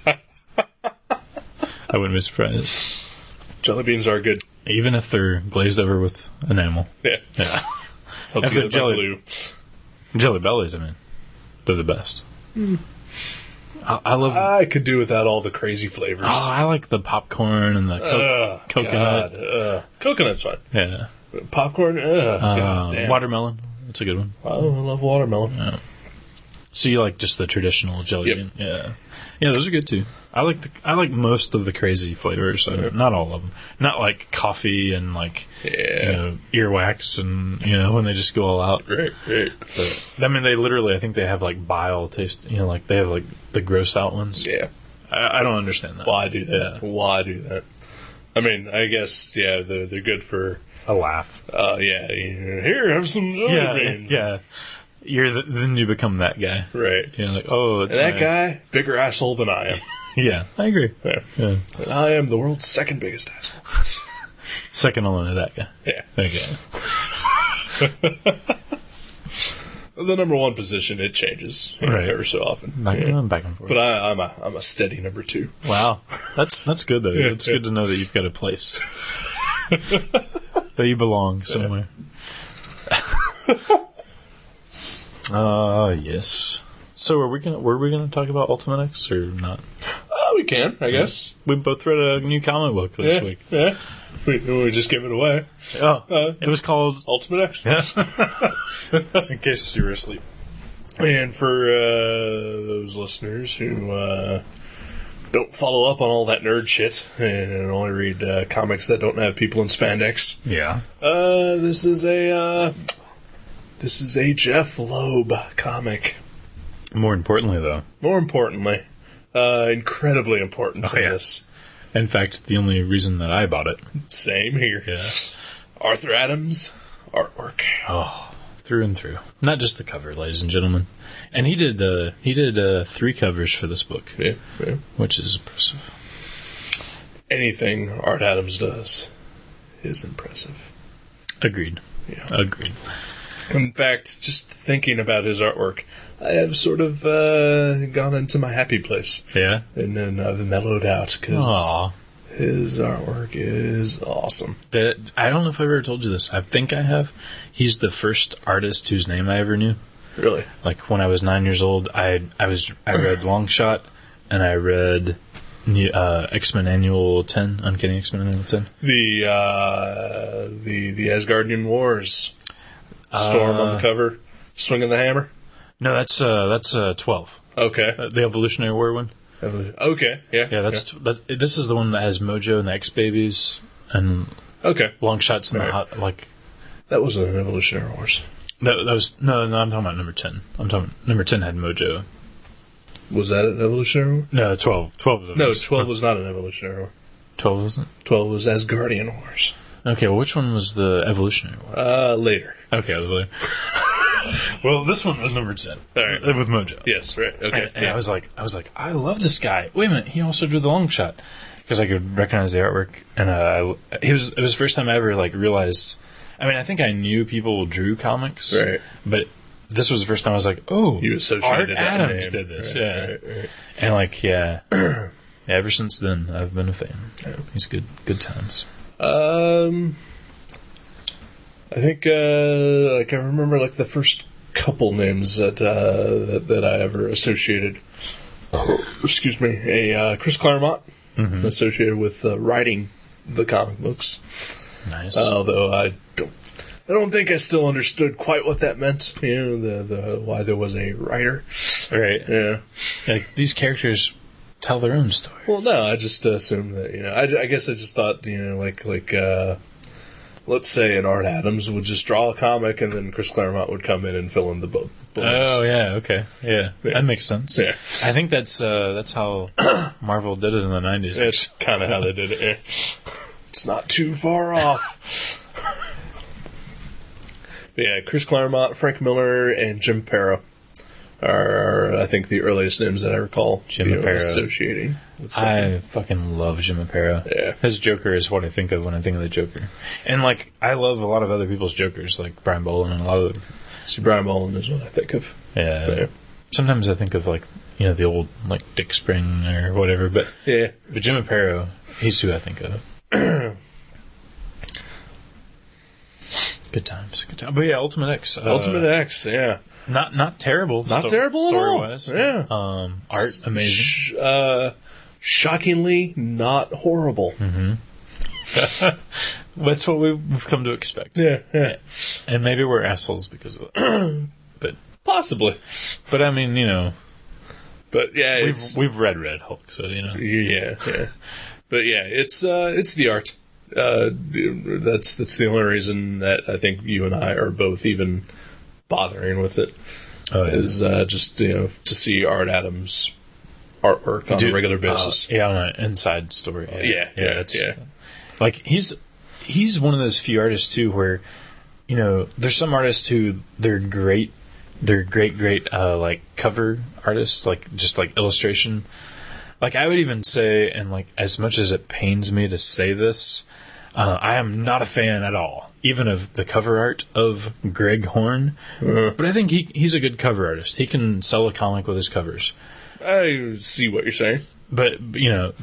I wouldn't be surprised. Jelly beans are good. Even if they're glazed over with enamel. Yeah. If they're jelly bellies, I mean, they're the best. I love. I could do without all the crazy flavors. Oh, I like the popcorn and the coconut. God. Coconut's fine. Yeah. Popcorn. God damn. Watermelon. That's a good one. I love watermelon. Yeah. So you like just the traditional jelly bean? Yeah. Yeah, those are good too. I like most of the crazy flavors. Not all of them. Not like coffee and like earwax and when they just go all out. Right. But, I mean, they literally. I think they have like bile taste. Like they have like the gross out ones. Yeah. I don't understand that. Why do that? Yeah. Why do that? I mean, I guess they're good for a laugh. Here, have some jelly beans. Yeah. Then you become that guy. Right. Like, oh, it's that guy, bigger asshole than I am. Yeah, I agree. Yeah. And I am the world's second biggest asshole. Second only to that guy. Yeah. Okay. The number one position, it changes Right. ever so often. Back and forth. But I'm a steady number 2. Wow. That's good, though. It's good to know that you've got a place. That you belong somewhere. Yes. So were we gonna talk about Ultimate X or not? We can, I guess. We both read a new comic book this week. Yeah. We just gave it away. Oh, it was called Ultimate X. In case you were asleep. And for those listeners who don't follow up on all that nerd shit and only read comics that don't have people in spandex, Yeah. this is a Jeff Loeb comic. More importantly, though. More importantly, incredibly important to this. In fact, the only reason that I bought it. Same here. Yeah. Arthur Adams artwork. Oh, through and through. Not just the cover, ladies and gentlemen. And he did 3 covers for this book. Yeah. Which is impressive. Anything Art Adams does is impressive. Agreed. Yeah. Agreed. In fact, just thinking about his artwork, I have sort of gone into my happy place. Yeah? And then I've mellowed out because his artwork is awesome. I don't know if I've ever told you this. I think I have. He's the first artist whose name I ever knew. Really? Like when I was 9 years old, I read Longshot, and I read X-Men Annual 10, Uncanny X-Men Annual 10. The Asgardian Wars. Storm on the cover, swinging the hammer. No, that's 12. Okay. The Evolutionary War one. Okay. Yeah. Yeah, this is the one that has Mojo and the X-Babies and Longshots and the hot, like. That wasn't an Evolutionary Wars. That was no. I'm talking about number 10. Number 10 had Mojo. Was that an Evolutionary War? No, 12. 12 was. No, 12 was not an Evolutionary War. 12 wasn't. 12 was Asgardian Wars. Okay, well, which one was the Evolutionary War? Later. Okay, I was later. Well, this one was number 10. All right. With Mojo. Yes, right. Okay. And I was like, I love this guy. Wait a minute, he also drew the long shot. Because I could recognize the artwork. And it was the first time I ever realized. I mean, I think I knew people drew comics. Right. But this was the first time I was like, oh, you associated Art that Adams name. did this. Right, And ever since then, I've been a fan. Yeah. He's good times. I think I remember the first couple names that I ever associated. Excuse me, Chris Claremont associated with writing the comic books. Nice. Although I don't think I still understood quite what that meant. You know, the why there was a writer. Right. Yeah. These characters tell their own story. Well, no, I just assumed that. I guess I just thought let's say an Art Adams would just draw a comic and then Chris Claremont would come in and fill in the book. Oh, yeah, okay. Yeah, that makes sense. Yeah. I think that's how Marvel did it in the 90s. That's kind of how they did it. Yeah. It's not too far off. But yeah, Chris Claremont, Frank Miller, and Jim Aparo are, I think, the earliest names that I recall associating with something. I fucking love Jim Aparo. Yeah. His Joker is what I think of when I think of the Joker. And, I love a lot of other people's Jokers, like Brian Bolland and a lot of them. See, Brian Bolland is what I think of. Yeah. Sometimes I think of, the old, Dick Spring or whatever, but Jim Aparo, he's who I think of. Good times. But yeah, Ultimate X. Ultimate X, yeah. Not terrible. Not terrible at all. Story-wise. Yeah. Art, amazing. Shockingly not horrible. Mm-hmm. That's what we've come to expect. Yeah. And maybe we're assholes because of it. But possibly. But I mean, But yeah, we've read Red Hulk, so Yeah. But yeah, it's the art. That's the only reason that I think you and I are both even bothering with it. Is just to see Art Adams' artwork on a regular basis. On an inside story. Yeah. He's one of those few artists too where there's some artists who they're great cover artists, just illustration. I would even say, and as much as it pains me to say this, I am not a fan at all, even of the cover art of Greg Horn. But I think he's a good cover artist. He can sell a comic with his covers. I see what you're saying. But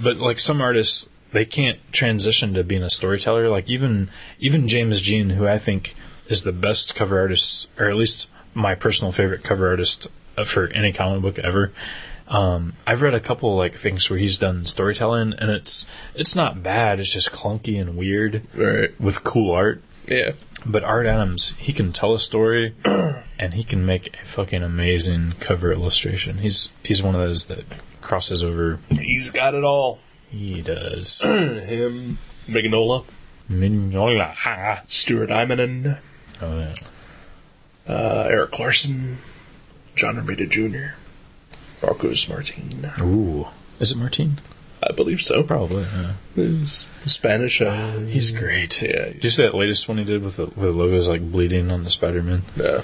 like some artists, they can't transition to being a storyteller. Like even James Jean, who I think is the best cover artist, or at least my personal favorite cover artist for any comic book ever. I've read a couple like things where he's done storytelling, and it's not bad. It's just clunky and weird, right? With cool art. Yeah. But Art Adams, he can tell a story, and he can make a fucking amazing cover illustration. He's one of those that crosses over. He's got it all. He does. Him, Mignola, Stuart Immonen, Eric Larson, John Romita Jr., Marcos Martin. Ooh. Is it Martin? I believe so. Probably, yeah. He's Spanish. He's great. Yeah. Did you see that latest one he did with the logos like bleeding on the Spider-Man? Yeah.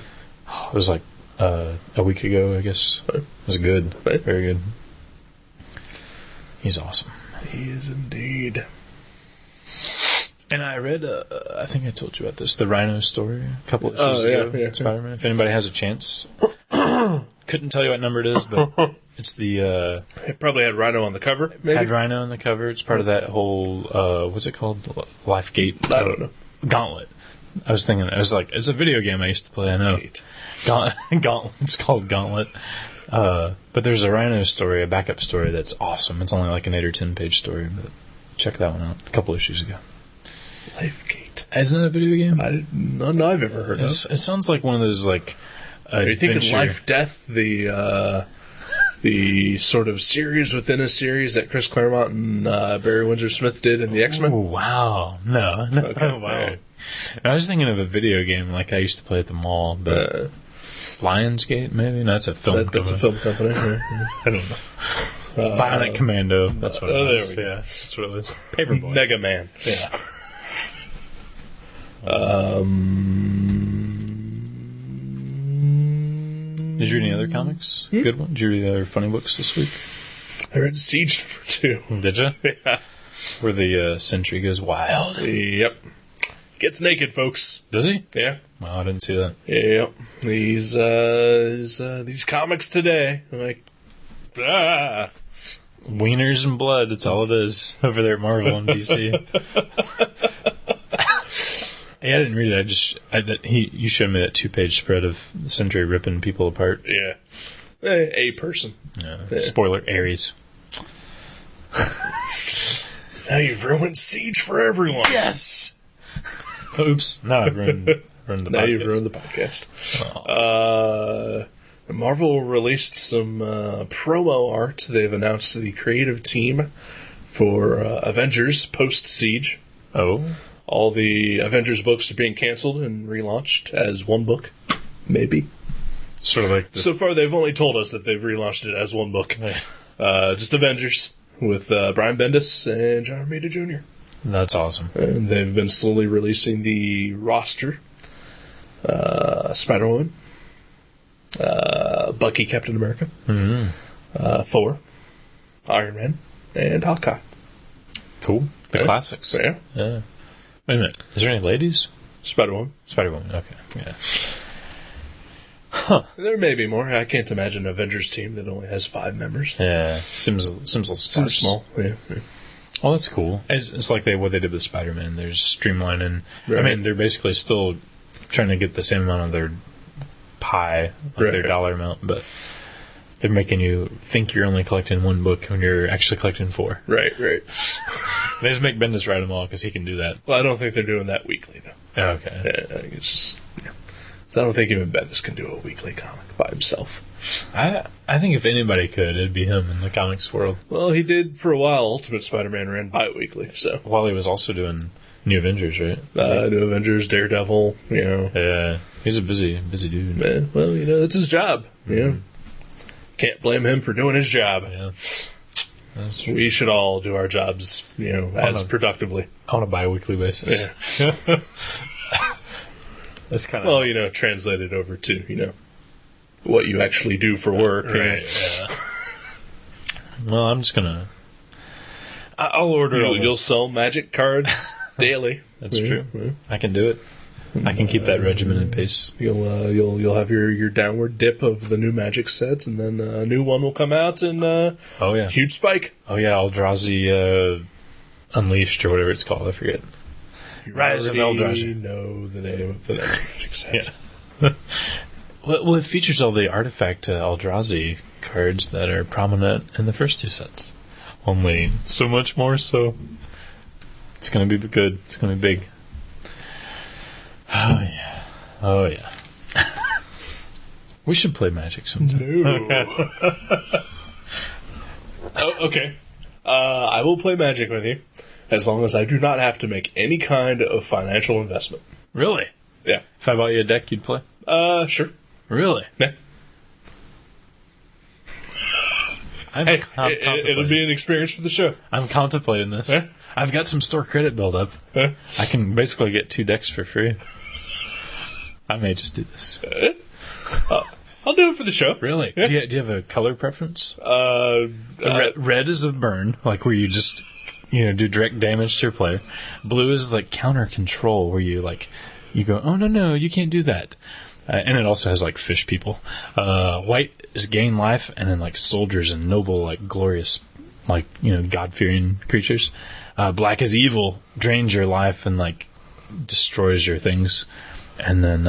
It was like a week ago, I guess. It was good. Right. Very good. He's awesome. He is indeed. And I read, I think I told you about this, the Rhino story a couple of issues ago. Yeah. Spider-Man. If anybody has a chance. Couldn't tell you what number it is, but it's the... It probably had Rhino on the cover, maybe? Had Rhino on the cover. It's part of that whole, what's it called? Lifegate? I don't know. Gauntlet. I was thinking, I was like, it's a video game I used to play, I know. Gauntlet. It's called Gauntlet. But there's a Rhino story, a backup story that's awesome. It's only like an 8 or 10 page story, but check that one out. A couple issues ago. Lifegate. Isn't it a video game? None I've ever heard of. It sounds like one of those, like, Are you thinking Life, Death, the sort of series within a series that Chris Claremont and Barry Windsor Smith did in the X-Men? Oh, wow. No. Okay. Wow. Right. I was thinking of a video game like I used to play at the mall, but Lionsgate, maybe? No, that's a film company. That's a film company. I don't know. Bionic Commando. That's what it was. There we go. Yeah, that's what it was. Paperboy. Mega Man. Yeah. Did you read any other comics? Good one? Did you read any other funny books this week? I read Siege #2. Did you? Yeah. Where the sentry goes wild. Yep. Gets naked, folks. Does he? Yeah. Wow, I didn't see that. Yep. These comics today. I'm like, Wieners and blood, that's all it is. Over there at Marvel and DC. Yeah, I didn't read it. You showed me that 2-page spread of the Sentry ripping people apart. Yeah. A person. Yeah. Spoiler, Ares. Now you've ruined Siege for everyone. Yes! Oops. No, I ruined the now podcast. you've ruined the podcast. Marvel released some promo art. They've announced the creative team for Avengers post-Siege. Oh? All the Avengers books are being canceled and relaunched as one book. Maybe. Sort of like this. So far, they've only told us that they've relaunched it as one book. Just Avengers with Brian Bendis and John Romita Jr. That's awesome. And they've been slowly releasing the roster. Spider-Woman. Bucky, Captain America. Mm-hmm. Thor. Iron Man. And Hawkeye. Cool. The classics. Yeah. Yeah. Wait a minute. Is there any ladies? Spider-Woman. Spider-Woman. Okay. Yeah. There may be more. I can't imagine an Avengers team that only has 5 members. Yeah. Seems a little sparse. Small. Yeah. Well, that's cool. It's like what they did with Spider-Man. There's streamlining. Right. I mean, they're basically still trying to get the same amount of their pie, like their dollar amount, but they're making you think you're only collecting one book when you're actually collecting 4. Right. They just make Bendis write them all because he can do that. Well, I don't think they're doing that weekly, though. Oh, okay. Yeah, I think it's just... Yeah. So I don't think even Bendis can do a weekly comic by himself. I think if anybody could, it'd be him in the comics world. Well, he did for a while. Ultimate Spider-Man ran bi-weekly, so... While he was also doing New Avengers, right? New Avengers, Daredevil, Yeah. He's a busy dude. Yeah, well, that's his job, Can't blame him for doing his job. Yeah. That's true. We should all do our jobs, as productively. On a bi-weekly basis. Yeah. That's kind of... Well, translated over to, what you actually do for work. Right, yeah. Well, I'm just gonna... I'll order... You'll sell magic cards daily. That's true. Yeah. I can do it. I can keep that regimen in pace. You'll have your downward dip of the new Magic sets, and then a new one will come out, and huge spike. Oh yeah, Eldrazi Unleashed or whatever it's called. I forget. Rise of Eldrazi. Know the name of the Magic set. Yeah. Well, it features all the artifact Eldrazi cards that are prominent in the first two sets. Only so much more so. It's gonna be good. It's gonna be big. Oh yeah. Oh yeah. We should play Magic sometime. No. Okay. I will play Magic with you as long as I do not have to make any kind of financial investment. Really? Yeah. If I bought you a deck, you'd play? Sure. Really? Yeah. It'll be an experience for the show. I'm contemplating this. Yeah? I've got some store credit built up. Yeah? I can basically get 2 decks for free. I may just do this. I'll do it for the show. Really? Yeah. Do you have a color preference? Red is a burn, like where you just do direct damage to your player. Blue is like counter control, where you go, oh no, you can't do that. And it also has like fish people. White is gain life, and then like soldiers and noble, like glorious, like God-fearing creatures. Black is evil, drains your life and like destroys your things. And then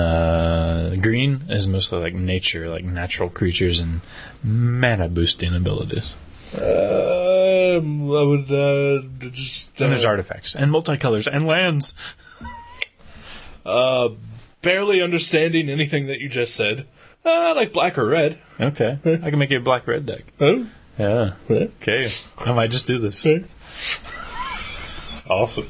green is mostly like nature, like natural creatures and mana boosting abilities. I would just. And there's artifacts and multicolors and lands. Barely understanding anything that you just said. Like black or red. Okay. I can make you a black-red deck. Oh? Yeah. Yeah. Okay. I might just do this. Yeah. Awesome.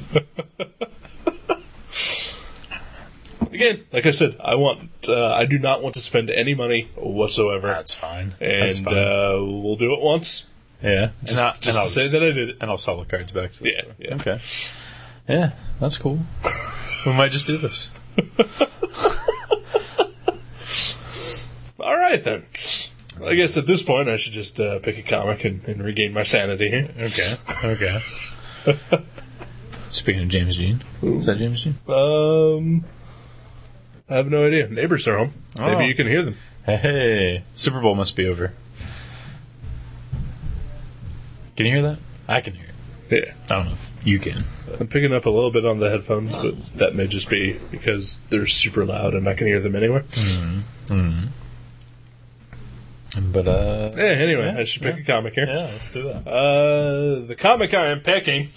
Again, like I said, I do not want to spend any money whatsoever. That's fine. And we'll do it once. Yeah. Just to say that I did it. And I'll sell the cards back to the store. Yeah. Okay. Yeah, that's cool. We might just do this. All right, then. I guess at this point I should just pick a comic and regain my sanity here. Okay. Speaking of James Jean. Is that James Jean? I have no idea. Neighbors are home. Oh. Maybe you can hear them. Hey, Super Bowl must be over. Can you hear that? I can hear it. Yeah. I don't know if you can. I'm picking up a little bit on the headphones, but that may just be because they're super loud and I can hear them anyway. Mm-hmm. But, anyway, I should pick a comic here. Yeah, let's do that. The comic I am picking...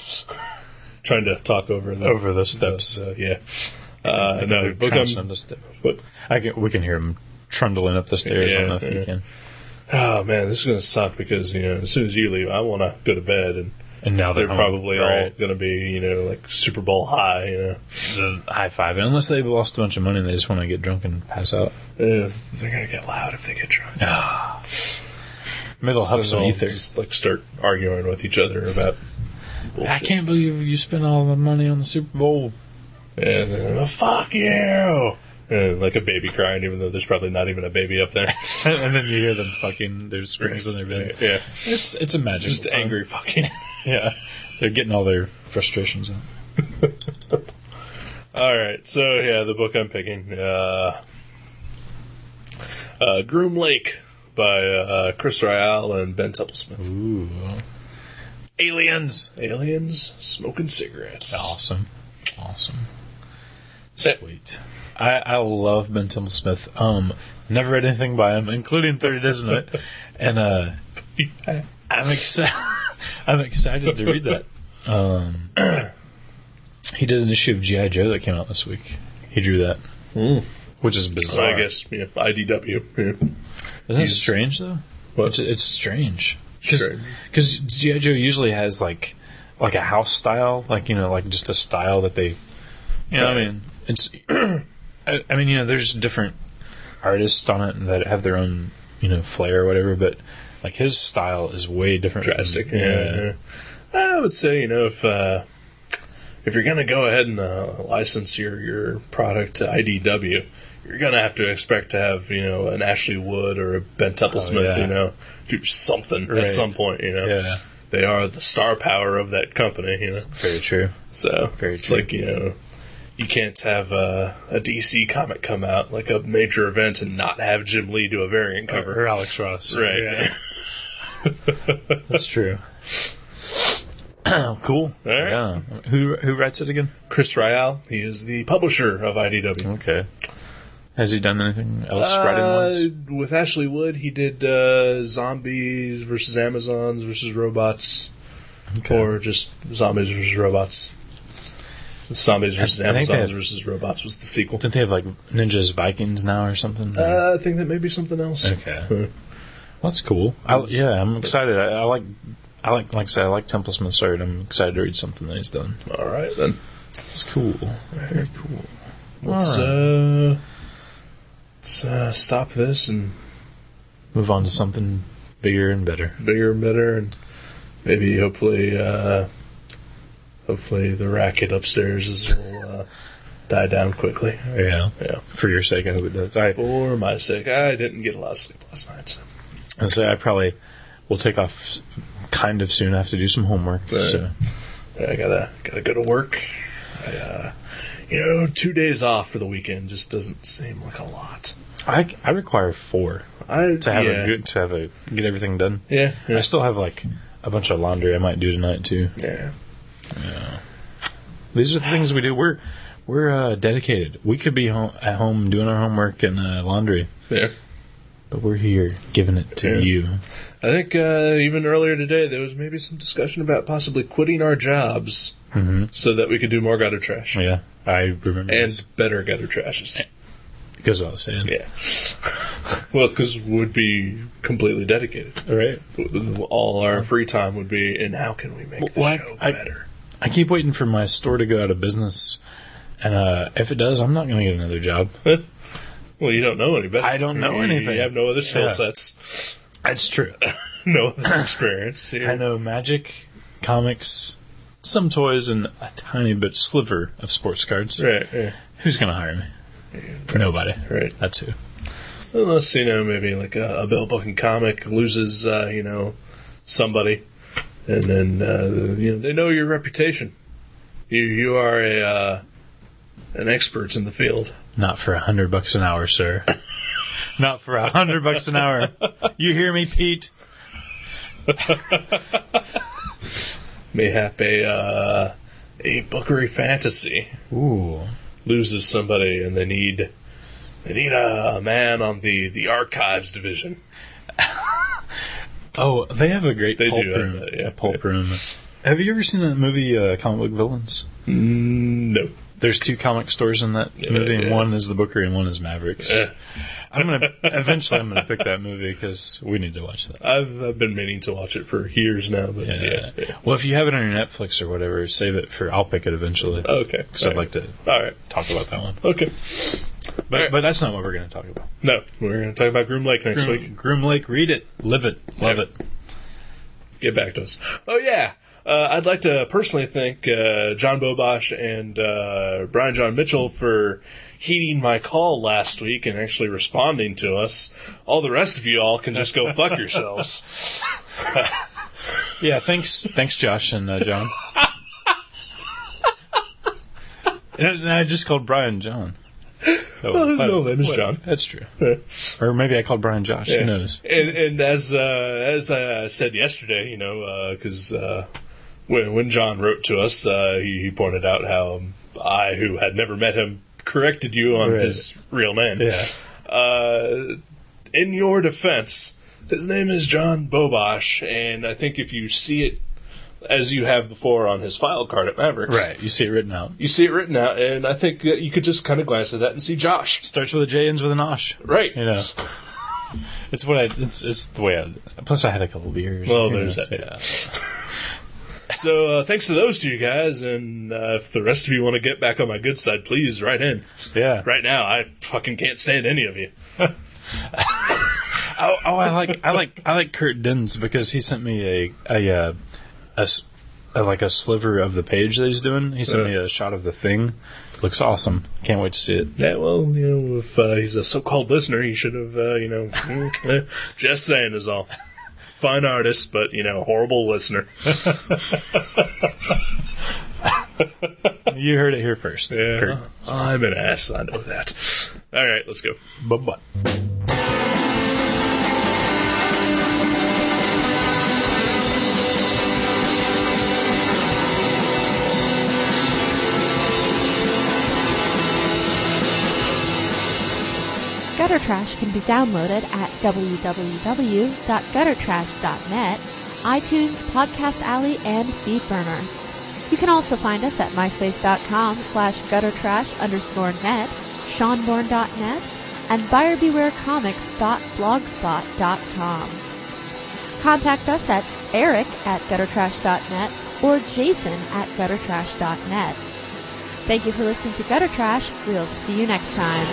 Trying to talk over the steps. Yeah. No, book What? We can hear them trundling up the stairs. I don't know if you can. Oh man, this is gonna suck because as soon as you leave, I want to go to bed, and now they're probably all gonna be like Super Bowl high. The high five, unless they've lost a bunch of money and they just want to get drunk and pass out. They're gonna get loud if they get drunk. Maybe they'll have some ether. Just start arguing with each other about. Bullshit. I can't believe you spent all the money on the Super Bowl. And then, fuck you! And like a baby crying, even though there's probably not even a baby up there. And then you hear them fucking, there's springs in their bed. Yeah. It's a magical just time. Angry fucking. Yeah. They're getting all their frustrations out. Alright, so yeah, the book I'm picking, Groom Lake by Chris Ryall and Ben Templesmith. Ooh. Aliens smoking cigarettes. Awesome. Sweet. I love Ben Templesmith. Never read anything by him, including 30 Days of Night. And I'm excited. I'm excited to read that. He did an issue of G.I. Joe that came out this week. He drew that, which is bizarre. I guess IDW. Yeah. Isn't it strange though? What? It's strange. Because G.I. Joe usually has like a house style, like just a style that they, right. I mean, it's, I mean, there's different artists on it that have their own, flair or whatever, but like his style is way different. Drastic. Yeah. I would say, if you're gonna go ahead and license your product to IDW, you're gonna have to expect to have an Ashley Wood or a Ben Templesmith, do something at some point, Yeah. they are the star power of that company, you know. Very true. So Very it's true. like, you know, you can't have a DC comic come out, like a major event, and not have Jim Lee do a variant cover. Or Alex Ross. Right. Yeah. That's true. Cool. All right. Yeah. Who writes it again? Chris Ryall, he is the publisher of IDW. Okay. Has he done anything else writing-wise? With Ashley Wood, he did Zombies versus Amazons versus Robots. Okay. Or just Zombies versus Robots. Zombies versus I think they Amazons have- versus Robots was the sequel. Don't they have like Ninjas Vikings now or something? I think that may be something else. Okay. Well, that's cool. I'm excited. I like I say, I like Temple Smith's art. I'm excited to read something that he's done. All right, then. It's cool. Very cool. Let's All stop this and move on to something bigger and better. bigger and better, and maybe hopefully the racket upstairs will die down quickly. Yeah. Yeah. For your sake, I hope it does. For my sake, I didn't get a lot of sleep last night. So. I probably will take off kind of soon. I have to do some homework. Right. So. I gotta go to work. 2 days off for the weekend just doesn't seem like a lot. I require 4 to get everything done. Yeah. I still have like a bunch of laundry I might do tonight too. Yeah. These are the things we do. We're dedicated. We could be at home doing our homework and laundry. Yeah. But we're here giving it to you. I think even earlier today there was maybe some discussion about possibly quitting our jobs so that we could do more gutter trash. Yeah, I remember. And this. better gutter trashes. Because of what I was saying. Yeah. Well, because we'd be completely dedicated. Right. All our free time would be in how can we make the show better. I keep waiting for my store to go out of business. And if it does, I'm not going to get another job. Well, you don't know any better. I don't know anything. You have no other skill sets. That's true. No other experience. I know magic, comics, some toys, and a tiny bit sliver of sports cards. Right, yeah. Who's going to hire me? Nobody. Right. That's who. Unless, maybe like a Bill Bucking comic loses, somebody. And then, they know your reputation. You are an expert in the field. Not for $100 an hour, sir. Not for $100 an hour. You hear me, Pete? Mayhap a Bookery Fantasy Ooh. loses somebody, and they need a man on the archives division. Oh, they have a great pulp do have room. that, yeah. Pulp room. Have you ever seen that movie, Comic Book Villains? No. There's 2 comic stores in that movie, and one is the Bookery and one is Mavericks. Eventually I'm gonna pick that movie because we need to watch that. I've been meaning to watch it for years now, but yeah. Well, if you have it on your Netflix or whatever, save it I'll pick it eventually. Okay. Because I'd like to talk about that one. Okay. But that's not what we're going to talk about. No, we're going to talk about Groom Lake next week. Groom Lake, read it, live it, love it. Get back to us. Oh, yeah. I'd like to personally thank John Bobosh and Brian John Mitchell for heeding my call last week and actually responding to us. All the rest of you all can just go fuck yourselves. Yeah, thanks Josh and John. And I just called Brian John. His middle name is John. That's true. Or maybe I called Brian Josh. Who knows? And as I said yesterday, because when John wrote to us, he pointed out how I, who had never met him, corrected you on his real name. Yeah. In your defense, his name is John Bobosh, and I think if you see it as you have before on his file card at Mavericks. Right, you see it written out. You see it written out, and I think that you could just kind of glance at that and see Josh. Starts with a J, ends with an Osh. Right. It's the way plus I had a couple beers. Well, there's that too. Yeah. So, thanks to those 2 guys, and if the rest of you want to get back on my good side, please write in. Yeah. Right now, I fucking can't stand any of you. I like Kurt Dins because he sent me a sliver of the page that he's doing. He sent me a shot of the thing. Looks awesome. Can't wait to see it. Yeah, well, if he's a so-called listener, he should have, just saying is all. Fine artist, but, horrible listener. You heard it here first. Yeah, Kurt. I'm an ass. I know that. All right, let's go. Bye-bye. Gutter Trash can be downloaded at www.guttertrash.net, iTunes, Podcast Alley, and Feedburner. You can also find us at myspace.com/guttertrash_net, seanborn.net, and buyerbewarecomics.blogspot.com. Contact us at eric@guttertrash.net or jason@guttertrash.net. Thank you for listening to Gutter Trash. We'll see you next time.